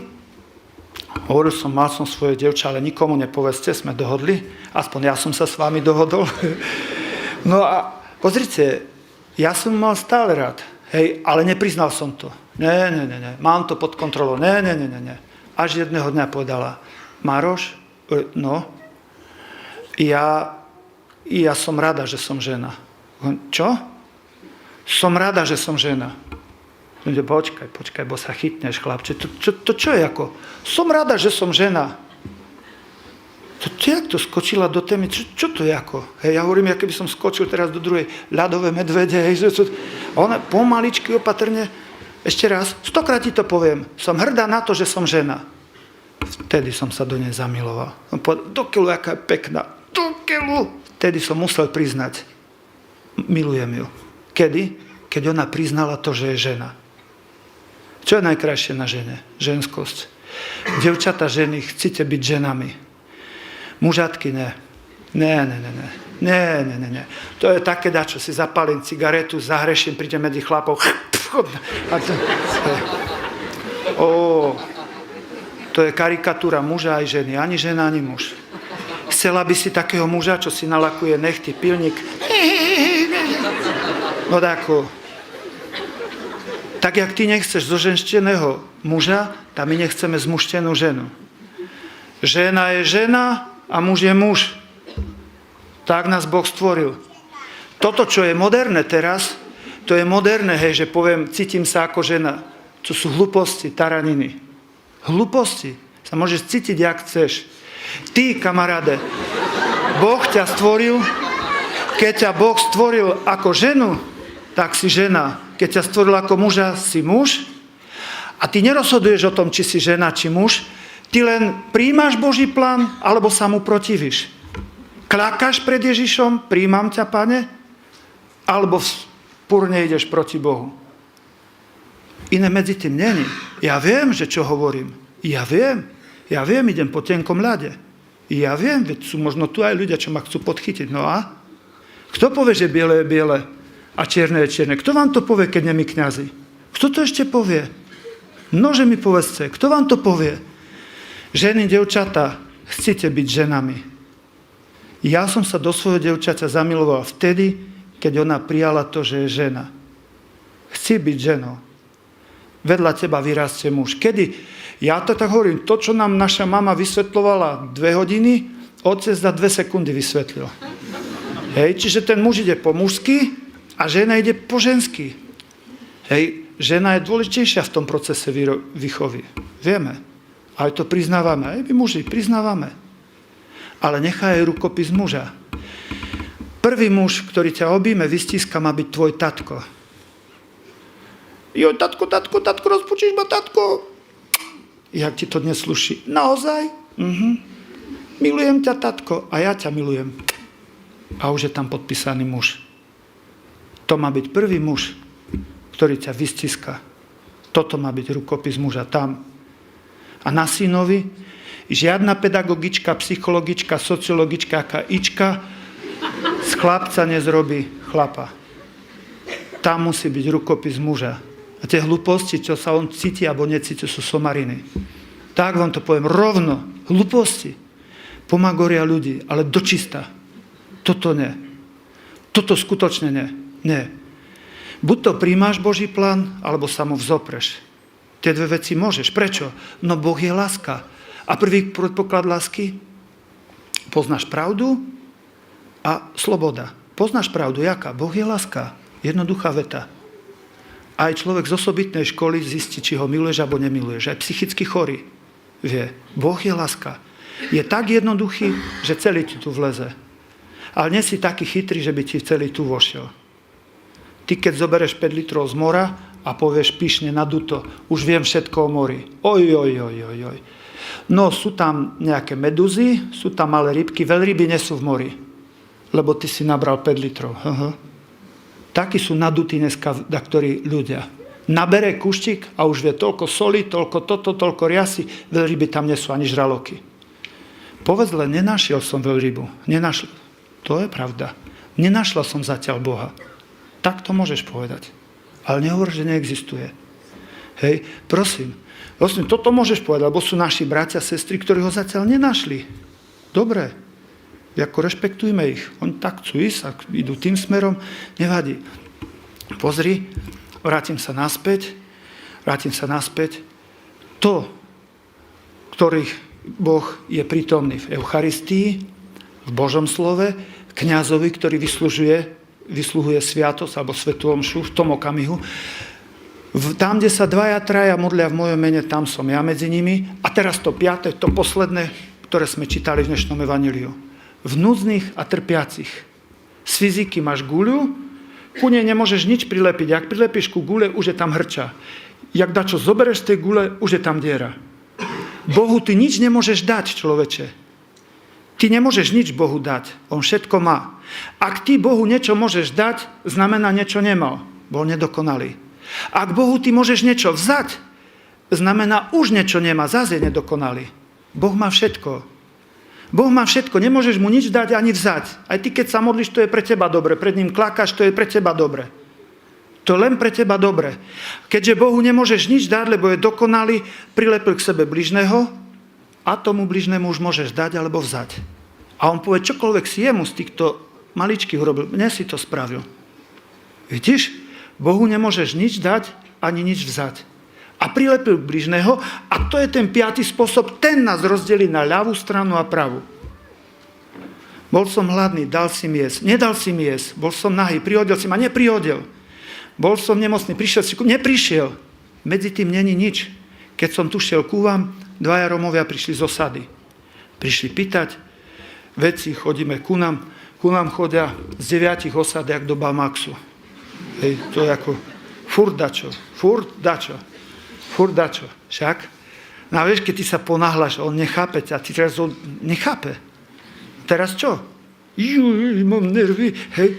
hovoril som, mal som svoje devča, ale nikomu nepovedzte, sme dohodli. Aspoň ja som sa s vami dohodol. No a pozrite, ja som mal stále rád. Hej, ale nepriznal som to. Ne. Mám to pod kontrolou. Ne. Až jedného dňa povedala, Maroš, no, ja som rada, že som žena. Čo? Som rada, že som žena. Počkaj, bo sa chytneš, chlapče. To čo je ako? Som rada, že som žena. Jak to skočila do témy? Čo to je ako? Hej, ja hovorím, keby som skočil teraz do druhej ľadové medvede. Hej, a ona pomaličky, opatrne. Ešte raz, 100-krát ti to poviem. Som hrdá na to, že som žena. Vtedy som sa do nej zamiloval. Do keľu, aká je pekná. Do keľu. Vtedy som musel priznať. Milujem ju. Kedy? Keď ona priznala to, že je žena. Čo je najkrajšie na žene? Ženskosť. Devčatá, ženy, chcete byť ženami. Mužatky, ne. Ne. To je také dačo. Si zapalím cigaretu, zahreším, prídem medzi chlapov. schod. To je karikatúra muža aj ženy. Ani žena, ani muž. Chcela by si takého muža, čo si nalakuje nechty, pilník. No dáko. Tak, jak ty nechceš zoženšteného muža, tak my nechceme zmuštenú ženu. Žena je žena a muž je muž. Tak nás Boh stvoril. Toto, čo je moderné teraz, to je moderné, hej, že poviem, cítim sa ako žena. To sú hlúposti, taraniny. Hlúposti. Sa môžeš cítiť, jak chceš. Ty, kamaráde, Boh ťa stvoril, keď ťa Boh stvoril ako ženu, tak si žena. Keď ťa stvoril ako muža, si muž. A ty nerozhoduješ o tom, či si žena, či muž. Ty len príjmaš Boží plán, alebo sa mu protivíš. Kľakáš pred Ježišom, príjmam ťa, Pane, alebo púrne ideš proti Bohu. Iné medzi tým není. Ja viem, že čo hovorím. Ja viem, idem po tenkom ľade. Ja viem, veď sú možno tu aj ľudia, čo ma chcú podchytiť. No a? Kto povie, že biele je biele a čierne je čierne? Kto vám to povie, keď nemi kňazi? Kto to ešte povie? Nože mi povedzte, kto vám to povie? Ženy, devčatá, chcete byť ženami. Ja som sa do svojho devčaťa zamiloval vtedy, keď ona prijala to, že je žena. Chci byť ženou. Vedľa teba vyrastie muž. Kedy? Ja to tak hovorím, to, čo nám naša mama vysvetľovala 2 hodiny, otec za 2 sekundy vysvetlil. Hej, čiže ten muž ide po mužsky a žena ide po žensky. Hej, žena je dôležitejšia v tom procese výchovy. Vieme. Aj to priznávame. Aj my muži priznávame. Ale nechaj rukopis muža. Prvý muž, ktorý ťa objíme, vystíska, má byť tvoj tatko. Jo, tatko, rozpučíš ma, tatko. Jak ti to dnes sluší? Naozaj? Milujem ťa, tatko, a ja ťa milujem. A už je tam podpísaný muž. To má byť prvý muž, ktorý ťa vystíska. Toto má byť rukopis muža tam. A na synovi žiadna pedagogička, psychologička, sociologička, aká ička z chlapca nezrobí chlapa. Tam musí byť rukopis muža. A tie hlúposti, čo sa on cíti alebo necíti, sú somariny. Tak vám to poviem rovno. Hlúposti. Pomagoria ľudí, ale dočista. Toto nie. Toto skutočne nie. Nie. Buď to príjmaš Boží plán, alebo sa mu vzopreš. Tie 2 veci môžeš. Prečo? No Boh je láska. A prvý predpoklad lásky? Poznáš pravdu a sloboda. Poznáš pravdu, jaká? Boh je láska. Jednoduchá veta. Aj človek z osobitnej školy zistí, či ho miluješ alebo nemiluješ. Aj psychicky chorý vie. Boh je láska. Je tak jednoduchý, že celý ti tu vleze. Ale nie si taký chytrý, že by ti celý tu vošiel. Ty, keď zobereš 5 litrov z mora a povieš pyšne naduto, už viem všetko o mori. Oj. No, sú tam nejaké medúzy, sú tam malé rybky, veľryby nie sú v mori, lebo ty si nabral 5 litrov. Takí sú nadutí dneska, ktorí ľudia. Nabere kuštík a už vie toľko soli, toľko toto, toľko riasy, veľryby tam nie sú ani žraloky. Povedz len, nenašiel som veľrybu. To je pravda. Nenašla som zatiaľ Boha. Tak to môžeš povedať. Ale nehovor, že neexistuje. Hej, prosím, toto môžeš povedať, lebo sú naši bratia, sestry, ktorí ho zatiaľ nenašli. Dobre. Ako rešpektujme ich. Oni tak chcú ísť, ak idú tým smerom, nevadí. Pozri, vrátim sa naspäť. To, ktorých Boh je prítomný v Eucharistii, v Božom slove, kňazovi, ktorý vysluhuje sviatosť alebo svätú omšu v tom okamihu. Tam, kde sa 2-3 modlia v mojom mene, tam som ja medzi nimi. A teraz to 5., to posledné, ktoré sme čítali v dnešnom evanjeliu. V núdznych a trpiacich. Z fyziky máš guľu, ku nej nemôžeš nič prilepiť. Ak prilepíš ku guľe, už je tam hrča. Jak dačo zobereš z tej gule, už je tam diera. Bohu ty nič nemôžeš dať, človeče. Ty nemôžeš nič Bohu dať. On všetko má. Ak ty Bohu niečo môžeš dať, znamená niečo nemal. Bol nedokonalý. Ak Bohu ty môžeš niečo vzať, znamená už niečo nemá. Zase je nedokonalý. Boh má všetko. Boh má všetko, nemôžeš mu nič dať ani vzať. Aj ty, keď sa modlíš, to je pre teba dobre. Pred ním klakáš, to je pre teba dobre. To je len pre teba dobre. Keďže Bohu nemôžeš nič dať, lebo je dokonalý, prilepil k sebe bližného a tomu bližnému už môžeš dať alebo vzať. A on povie, čokoľvek si jemu z týchto maličkých urobil, mne si to spravil. Vidíš? Bohu nemôžeš nič dať, ani nič vzať. A prilepil bližného a to je ten 5. spôsob, ten nás rozdelí na ľavú stranu a pravú. Bol som hladný, dal si mi jesť, nedal si mi jesť, bol som nahý, prihodil si ma, neprihodil. Bol som nemocný, prišiel si, neprišiel. Medzi tým není nič. Keď som tu šiel ku vám, 2 Rómovia prišli z osady. Prišli pýtať, veci, chodíme ku nám chodia z 9 osad, jak do Bamaxu. Hej, to je ako furt dačo. Však? No a vieš, keď ty sa ponáhľaš, on nechápe ťa, ty teraz on nechápe. Teraz čo? Mám nervy, hej.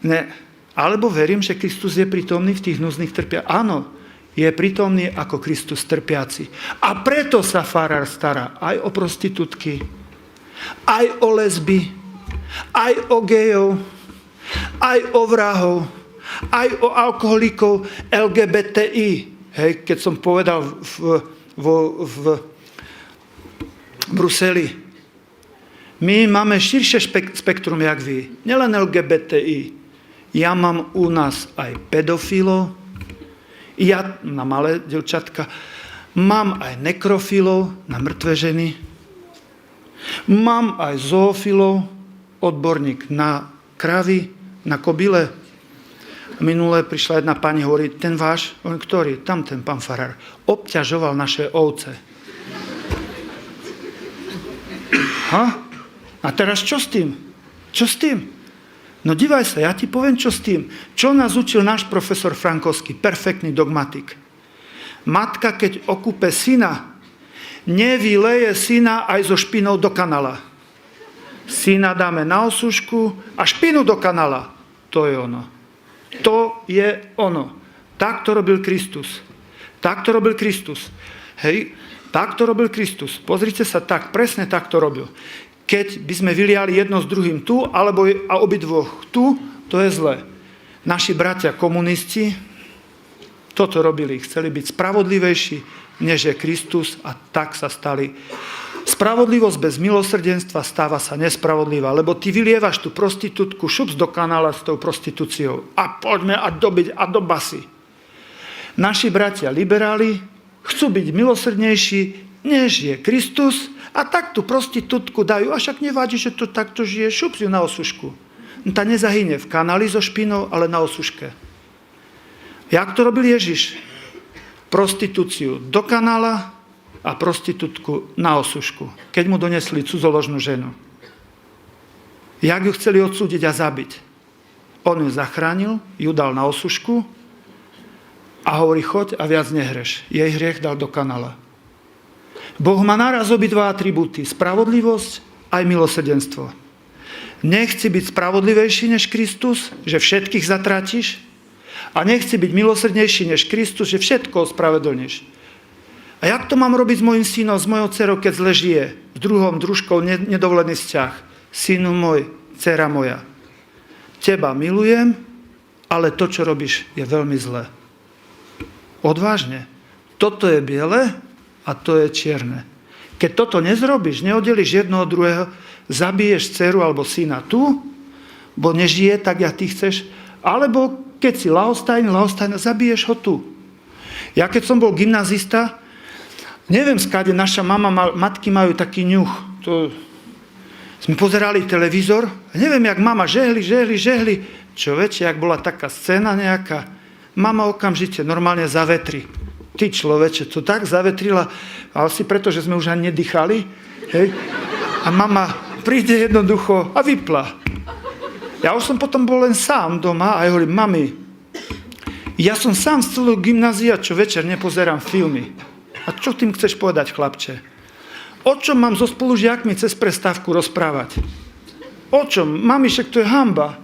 Ne. Alebo verím, že Kristus je prítomný v tých núznych trpiach. Áno, je prítomný ako Kristus trpiaci. A preto sa farár stará aj o prostitútky, aj o lesby, aj o gejov, aj o vrahov, aj o alkoholikov LGBTI. Hej, keď som povedal v Bruseli, my máme širšie spektrum, jak vy. Nielen LGBTI. Ja mám u nás aj pedofilov, ja na malé devčatka, mám aj nekrofilov na mŕtve ženy, mám aj zoofilov, odborník na kravy, na kobyle. Minulé prišla jedna pani, hovorí, ten váš, on ktorý? Tam ten pán farár, obťažoval naše ovce. A teraz čo s tým? Čo s tým? No divaj sa, ja ti poviem, čo s tým. Čo nás učil náš profesor Frankovský, perfektný dogmatik. Matka, keď okúpe syna, nevyleje syna aj so špinou do kanála. Syna dáme na osušku a špinu do kanála. To je ono. To je ono. Tak to robil Kristus. Tak to robil Kristus. Hej, tak to robil Kristus. Pozrite sa, tak, presne tak to robil. Keď by sme vyliali jedno s druhým tu, alebo a obidvoch tu, to je zlé. Naši bratia komunisti toto robili. Chceli byť spravodlivejší, než je Kristus a tak sa stali. Spravodlivosť bez milosrdenstva stáva sa nespravodlivá, lebo ty vylievaš tú prostitútku, šups do kanála s tou prostitúciou a poďme a dobiť a do basy. Naši bratia liberáli chcú byť milosrdnejší, než je Kristus a tak tú prostitútku dajú. A však nevadí, že to takto žije, šups ju na osušku. Tá nezahynie v kanáli so špinou, ale na osuške. Jak to robil Ježiš? Prostitúciu do kanála a prostitútku na osušku. Keď mu donesli cudzoložnú ženu. Jak ju chceli odsúdiť a zabiť? On ju zachránil, ju dal na osušku a hovorí, choď a viac nehreš. Jej hriech dal do kanála. Boh má naraz obidva atribúty, spravodlivosť aj milosrdenstvo. Nechci byť spravodlivejší než Kristus, že všetkých zatratíš, a nechci byť milosrdnejší než Kristus, že všetko ospravedlníš. A jak to mám robiť s mojim synom, s mojou dcerou, keď zle žije? V druhom družkou nedovolený vzťah. Synu môj, dcera moja, teba milujem, ale to, čo robíš, je veľmi zlé. Odvážne. Toto je biele, a to je čierne. Keď toto nezrobíš, neoddeliš jedno od druhého, zabiješ dceru alebo syna tu, bo nežije tak, jak ty chceš, alebo keď si ľahostajný, zabiješ ho tu. Ja keď som bol gymnazista, neviem skáde, naša matky majú taký ňuch. To sme pozerali televízor, neviem, jak mama žehli. Človeče, jak bola taká scéna nejaká, mama okamžite normálne zavetri. Ty človeče, to tak zavetrila, ale si preto, že sme už ani nedýchali. Hej? A mama príde jednoducho a vypla. Ja už som potom bol len sám doma a ja hovorím, mami, ja som sám z celého gymnázia, čo večer nepozerám filmy. A čo tým chceš povedať, chlapče? O čom mám so spolužiakmi cez prestávku rozprávať? O čom? Mami, však to je hanba.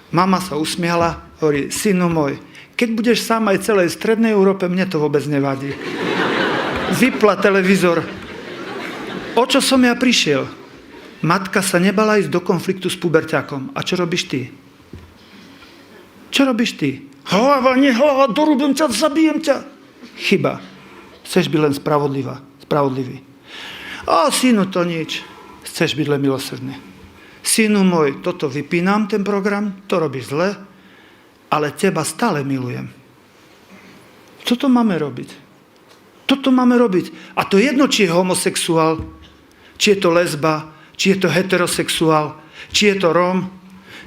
Mama sa usmiala, hovorí, synu môj, keď budeš sám aj celej strednej Európe, mne to vôbec nevadí. Vypla televízor. O čo som ja prišiel? Matka sa nebala ísť do konfliktu s puberťakom. A čo robíš ty? Čo robíš ty? Hlava, nie hlava, dorúbim ťa, zabijem ťa. Chyba. Chceš byť len spravodlivý. Synu, to nič. Chceš byť len milosrdný. Synu môj, toto vypínam, ten program, to robíš zle, ale teba stále milujem. Toto máme robiť. A to jedno, či je homosexuál, či je to lesba, či je to heterosexuál, či je to Róm,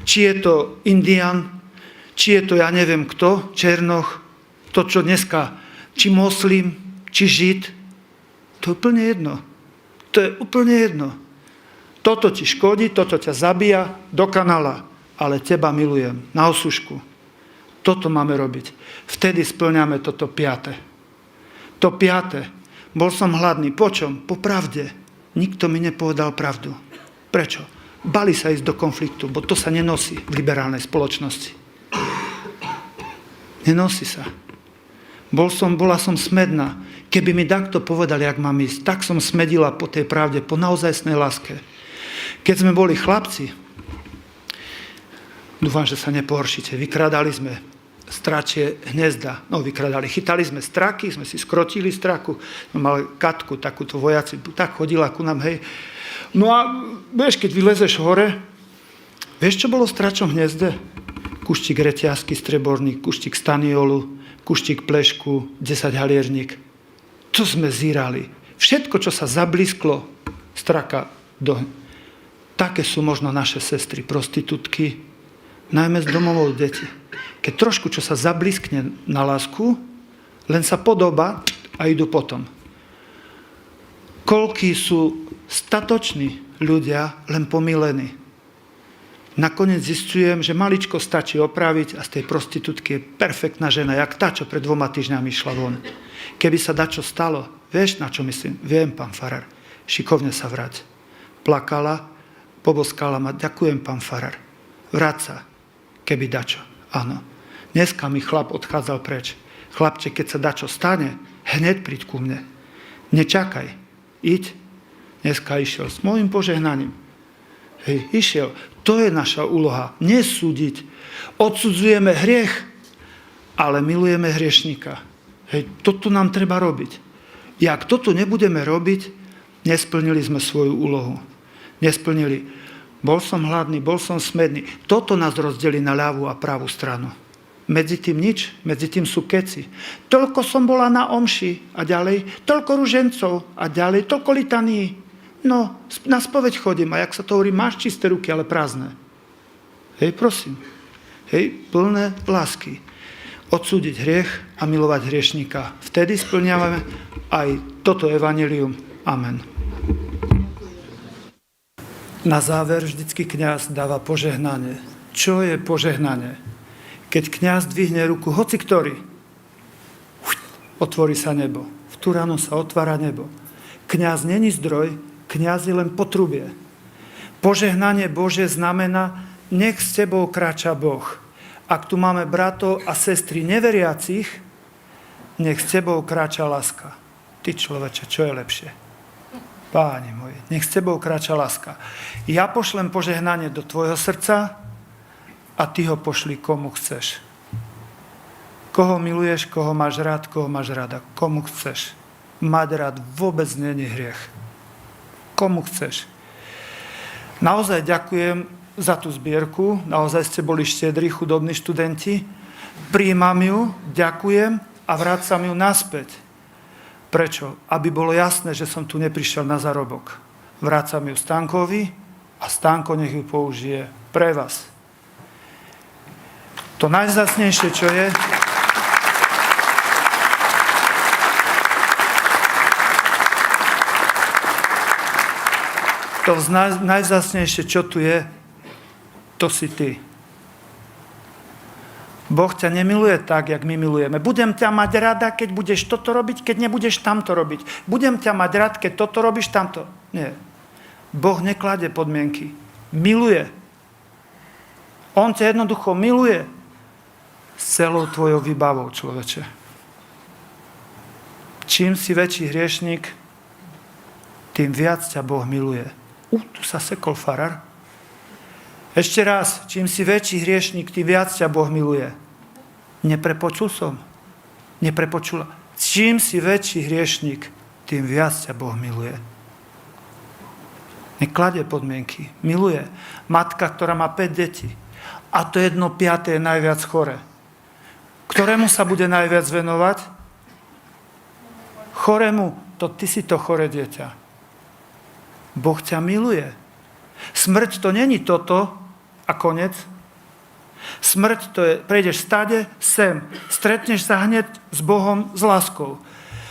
či je to Indian, či je to ja neviem kto, Černoch, to čo dneska, či moslim, či žid, to je úplne jedno. Toto ti škodí, toto ťa zabíja do kanála, ale teba milujem, na osušku. Toto máme robiť. Vtedy spĺňame toto 5. To 5. Bol som hladný. Po čom? Po pravde. Nikto mi nepovedal pravdu. Prečo? Bali sa ísť do konfliktu, bo to sa nenosí v liberálnej spoločnosti. Nenosí sa. Bola som smedná. Keby mi takto povedal, jak mám ísť, tak som smedila po tej pravde, po naozajstnej láske. Keď sme boli chlapci, dúfam, že sa nepohoršíte, vykrádali sme stračie hniezda. Chytali sme straky, sme si skrotili straku, mali Katku, takúto vojaci, tak chodila ku nám, hej. No a vieš, keď vylezeš hore, vieš, čo bolo v stračom hniezde? Kuštík reťazky streborný, kuštík staniolu, kuštík plešku, 10 halierník. To sme zírali. Všetko, čo sa zablísklo, straka do... Také sú možno naše sestry, prostitútky, najmä z domovov deti. Keď trošku, čo sa zablískne na lásku, len sa podobá a idú potom. Koľkí sú statoční ľudia, len pomilení. Nakoniec zistujem, že maličko stačí opraviť a z tej prostitútky je perfektná žena, jak tá, čo pred 2 týždňami išla von. Keby sa dačo stalo, vieš, na čo myslím? Viem, pán farár, šikovne sa vrať. Plakala, poboskala ma, ďakujem, pán farár. Vráť sa, keby dačo. Áno. Dneska mi chlap odchádzal preč. Chlapče, keď sa dačo stane, hneď príď ku mne. Nečakaj. Iď. Dneska išiel s môjim požehnaním. Hej, išiel. To je naša úloha. Nesúdiť. Odsudzujeme hriech, ale milujeme hriešnika. Hej, toto nám treba robiť. Jak toto nebudeme robiť, nesplnili sme svoju úlohu. Nesplnili. Bol som hladný, bol som smedný. Toto nás rozdelí na ľavú a pravú stranu. Medzi tým nič, medzi tým sú keci. Toľko som bola na omši a ďalej, toľko ružencov a ďalej, toľko litaní. No, na spoveď chodím a jak sa to hovorí, máš čisté ruky, ale prázdne. Hej, prosím. Hej, plné lásky. Odsúdiť hriech a milovať hriešníka. Vtedy splňávame aj toto evanjelium. Amen. Na záver vždycky kňaz dáva požehnanie. Čo je požehnanie? Keď kňaz dvihne ruku, hoci ktorý, otvorí sa nebo. V tú ránu sa otvára nebo. Kňaz není zdroj, kňaz je len potrubie. Požehnanie Bože znamená, nech s tebou kráča Boh. Ak tu máme bratov a sestry neveriacich, nech s tebou kráča láska. Ty človeče, čo je lepšie? Páni moji, nech s tebou kráča láska. Ja pošlem požehnanie do tvojho srdca a ty ho pošli komu chceš. Koho miluješ, koho máš rád, koho máš rada. Komu chceš. Mať rád vôbec nie je hriech. Komu chceš. Naozaj ďakujem za tú zbierku. Naozaj ste boli štedrí, chudobní študenti. Prijímam ju, ďakujem a vrácam ju naspäť. Prečo? Aby bolo jasné, že som tu neprišiel na zarobok. Vrácam ju Stankovi a Stanko nech ju použije pre vás. To najvzácnejšie, čo je, to najvzácnejšie, čo tu je, to si ty. Boh ťa nemiluje tak, jak my milujeme. Budem ťa mať rada, keď budeš toto robiť, keď nebudeš tamto robiť. Budem ťa mať rád, keď toto robíš, tamto. Nie. Boh nekladie podmienky. Miluje. On ťa jednoducho miluje s celou tvojou výbavou, človeče. Čím si väčší hriešnik, tým viac ťa Boh miluje. Tu sa sekol farár. Ešte raz, čím si väčší hriešnik, tým viac ťa Boh miluje. Neprepočul som. Neprepočula. Čím si väčší hriešnik, tým viac ťa Boh miluje. Nekladie podmienky. Miluje. Matka, ktorá má 5 detí. A to 1/5 je najviac chore. Ktorému sa bude najviac venovať? Chorému. To ty si to choré dieťa. Boh ťa miluje. Smrť to není toto a konec. Smrť to je, prejdeš stade sem, stretneš sa hneď s Bohom, s láskou.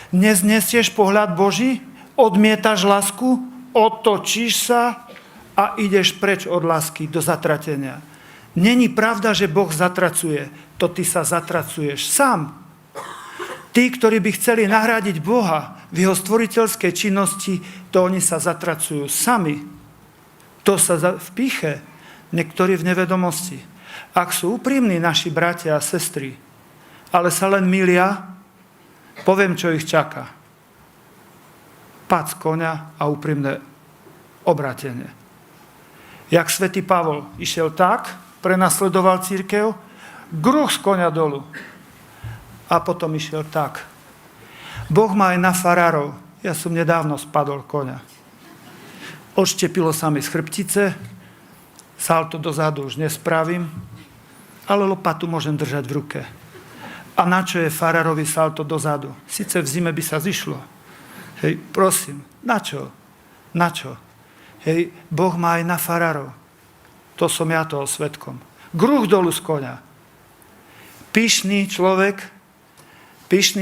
Neznesieš pohľad Boží, odmietaš lásku, otočíš sa a ideš preč od lásky do zatratenia. Není pravda, že Boh zatracuje, to ty sa zatracuješ sám. Tí, ktorí by chceli nahradiť Boha v jeho stvoriteľskej činnosti, to oni sa zatracujú sami. To sa v pýche, niektorí v nevedomosti. Ak sú úprimní naši bratia a sestry, ale sa len milia, poviem, čo ich čaká. Pád z koňa a úprimné obrátenie. Jak svätý Pavol išiel tak, prenasledoval cirkev, gruch z koňa dolu. A potom išiel tak. Boh má aj na farárov. Ja som nedávno spadol koňa. Odštepilo sa mi z chrbtice, salto dozadu už nespravím, ale lopatu môžem držať v ruke. A na čo je farárovi salto dozadu? Sice v zime by sa zišlo. Hej, prosím, na čo? Na čo? Hej, Boh má aj na farárov. To som ja toho svedkom. Gruch dolu z koňa. Pyšný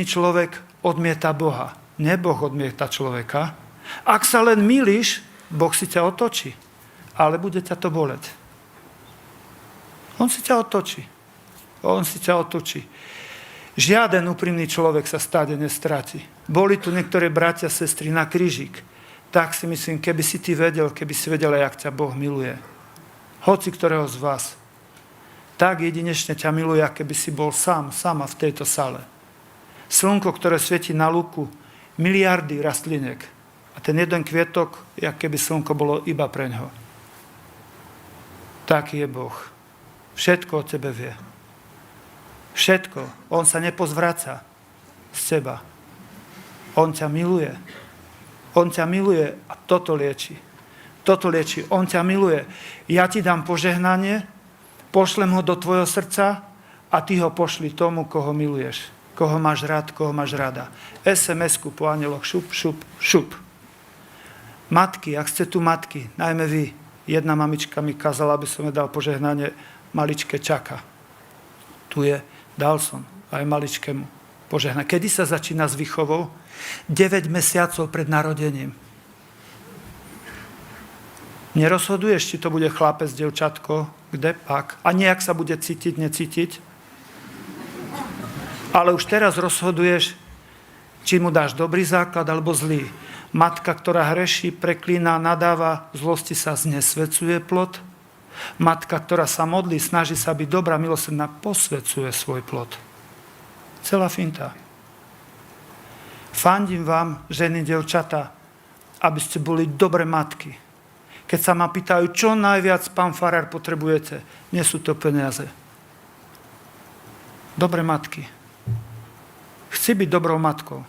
človek odmieta Boha. Nie Boh odmieta človeka. Ak sa len mýliš, Boh si ťa otočí. Ale bude ťa to boleť. On si ťa otočí. Žiaden úprimný človek sa stáde nestráti. Boli tu niektoré bratia a sestry na krížik. Tak si myslím, keby si vedel, jak ťa Boh miluje. Hoci ktorého z vás. Tak jedinečne ťa miluje, keby si bol sama v tejto sale. Slnko, ktoré svieti na lúku, miliardy rastliniek. A ten jeden kvietok, jak keby slnko bolo iba pre ňoho. Taký je Boh. Všetko o tebe vie. Všetko. On sa nepozvraca z teba. On ťa miluje. On ťa miluje a toto lieči. On ťa miluje. Ja ti dám požehnanie, pošlem ho do tvojho srdca a ty ho pošli tomu, koho miluješ. Koho máš rád, koho máš rada. SMS-ku po anieloch šup. Matky, ak ste tu matky, najmä vy, jedna mamička mi kázala, aby som jej dal požehnanie, maličké čaká. Tu je, dal som aj maličkému požehnanie. Kedy sa začína s výchovou? 9 mesiacov pred narodením. Nerozhoduješ, či to bude chlapec, dievčatko, kde pak. A nejak sa bude cítiť, necítiť. Ale už teraz rozhoduješ, či mu dáš dobrý základ alebo zlý. Matka, ktorá hreší, preklína, nadáva, zlosti sa znesvecuje plod. Matka, ktorá sa modlí, snaží sa byť dobrá, milosrdná, posvecuje svoj plod. Celá finta. Fandím vám, ženy, dievčatá, aby ste boli dobré matky. Keď sa ma pýtajú, čo najviac, pán farár, potrebujete, nie sú to peniaze. Dobré matky. Chci byť dobrou matkou.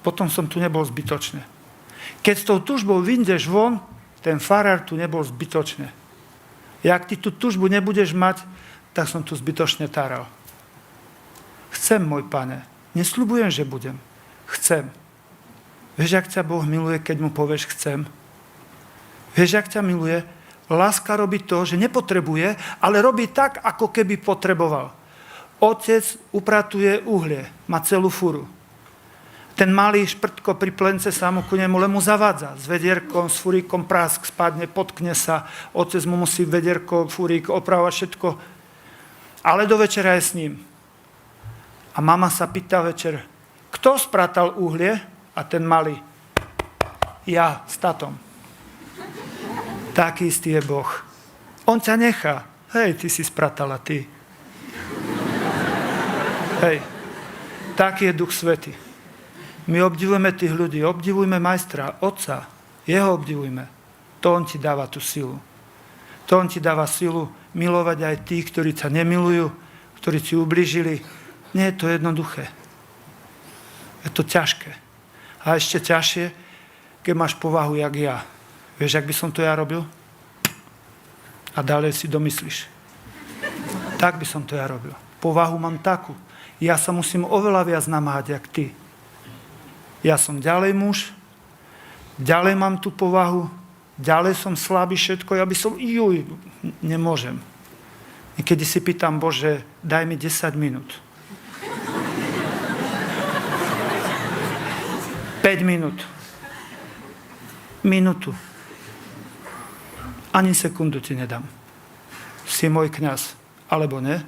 Potom som tu nebol zbytočne. Keď s tou tužbou vyjdeš von, ten farár tu nebol zbytočne. Jak ty tú tužbu nebudeš mať, tak som tu zbytočne táral. Chcem, môj pane. Nesľubujem, že budem. Chcem. Vieš, jak ťa Boh miluje, keď mu povieš chcem? Vieš, jak ťa miluje? Láska robí to, že nepotrebuje, ale robí tak, ako keby potreboval. Otec upratuje uhlie, má celú furu. Ten malý šprtko pri plence sa mu ku nemu len mu zavádza. S vedierkom, s furíkom prásk spadne, potkne sa. Otec mu musí vedierko, furík opravovať všetko. Ale do večera je s ním. A mama sa pýta večer, kto spratal uhlie? A ten malý, ja s tatom. Taký istý je Boh. On ťa nechá. Hej, ty si spratala, ty. Hej, taký je Duch Svätý. My obdivujeme tých ľudí, obdivujme majstra, otca, jeho obdivujme. To on ti dáva tú silu. To on ti dáva silu milovať aj tých, ktorí ťa nemilujú, ktorí ti ublížili. Nie je to jednoduché. Je to ťažké. A ešte ťažšie, keď máš povahu, jak ja. Vieš, jak by som to ja robil? A ďalej si domyslíš. Tak by som to ja robil. Povahu mám takú. Ja sa musím oveľa viac namáhať, jak ty. Ja som ďalej muž, ďalej mám tú povahu, ďalej som slabý všetko, ja by som, nemôžem. Niekedy si pýtam, Bože, daj mi 10 minút. 5 minút. Minútu. Ani sekundu ti nedám. Si môj kňaz, alebo ne?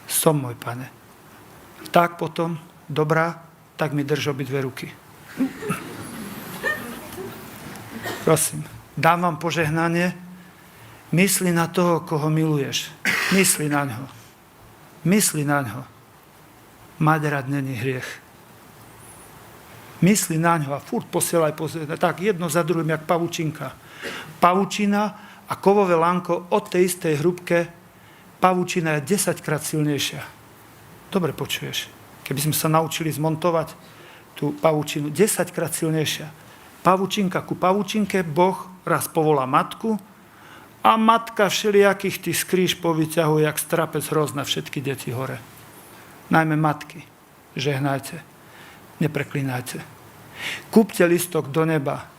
Som môj Pane. Tak potom, dobrá, tak mi drž obidve ruky. Prosím, dám vám požehnanie. Mysli na toho, koho miluješ. Mysli na ňo. Mysli na ňo. Mať rád není hriech. Mysli na ňo a furt posielaj. Tak jedno za druhým, jak pavučinka. Pavučina a kovové lanko od tej istej hrubke. Pavučina je 10-krát silnejšia. Dobre počuješ. Keby sme sa naučili zmontovať tú pavučinu, 10-krát silnejšia. Pavučinka ku pavučinke, Boh raz povolá matku a matka všelijakých tých skríž povyťahuje, jak strapec hroz na všetky deti hore. Najmä matky. Žehnajte. Nepreklínajte. Kúpte listok do neba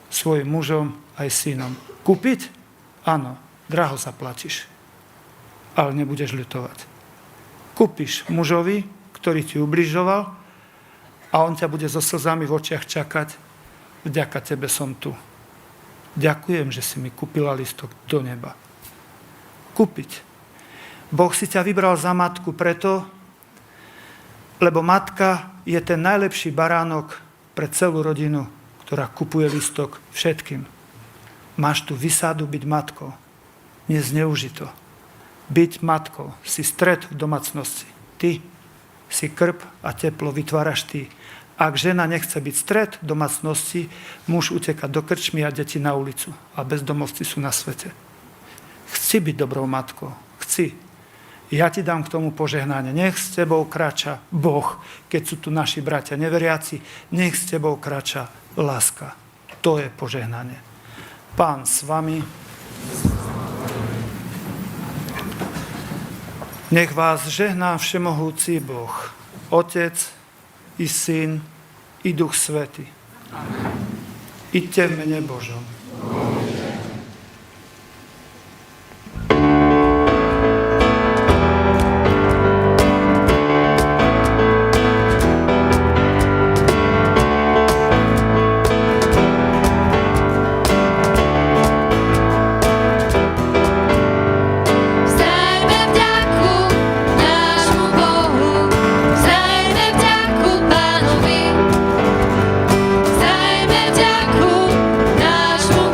svojim mužom aj synom. Kúpiť? Áno. Draho zaplatíš. Ale nebudeš ľutovať. Kúpiš mužovi, ktorý ti ubližoval a on ťa bude so slzami v očiach čakať. Vďaka tebe som tu. Ďakujem, že si mi kúpila listok do neba. Kúpiť. Boh si ťa vybral za matku preto, lebo matka je ten najlepší baránok pre celú rodinu, ktorá kupuje listok všetkým. Máš tu vysádu byť matkou. Nezneuži to. Byť matkou. Si stred v domácnosti. Ty si krb a teplo vytváraš ty. Ak žena nechce byť stred domácnosti, muž uteká do krčmy a deti na ulicu. A bezdomovci sú na svete. Chci byť dobrou matkou. Chci. Ja ti dám k tomu požehnanie. Nech s tebou kráča Boh, keď sú tu naši bratia neveriaci. Nech s tebou kráča láska. To je požehnanie. Pán s vami. Nech vás žehná všemohúci Boh, Otec i Syn i Duch Svätý. Iďte v mene Božom. Nášmu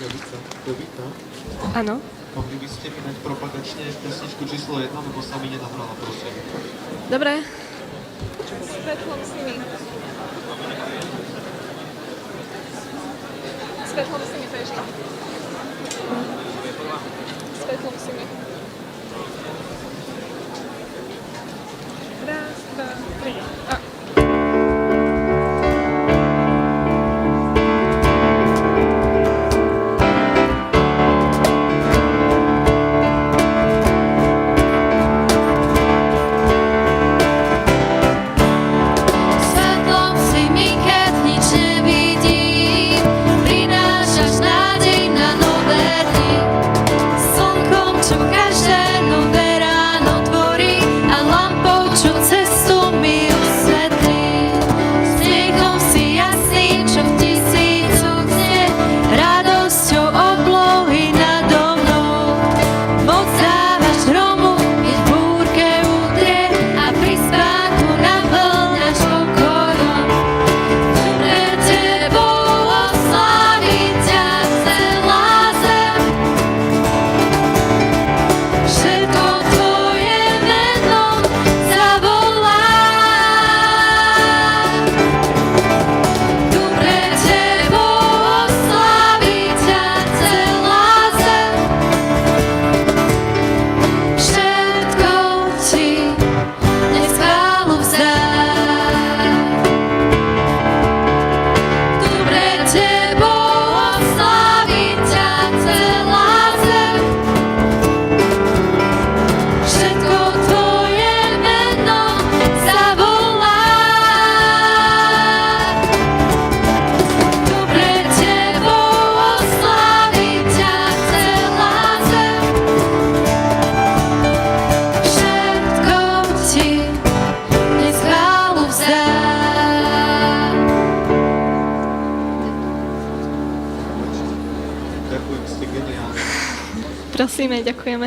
Jovita, Áno. mohli by ste mi dať propagačne pesničku číslo 1, lebo sa mi nenahrala, prosím. Dobre. Svetlom si mi. Svetlom si mi to ešte. Svetlom si mi. Raz, dva, tri. A. Svetlom si mi, keď nič nevidím, prinášaš nádej na nové dni. Slnkom, čo každé nové ráno tvorí a lampou, čo cestu mi osvetlí. Smiechom si jasným, čo v tisícoch znie, radosťou oblohy nado mnou. Moc dávaš hromu, keď v búrke udrie a pri spánku naplňaš pokojom. Pred tebou osláviť ťa celá zem. Všetko tvoje meno zavolá. Tu pred tebou osláviť ťa celá zem. Všetko ti nech chválu vzdá. Tu pred tebou osláviť ťa celá zem. Všetko tvoje meno zavolá. Tu pred tebou osláviť ťa celá zem. Všetko ti nech chválu vzdá. Ďakujem, ste geniálni. Prosíme, ďakujeme.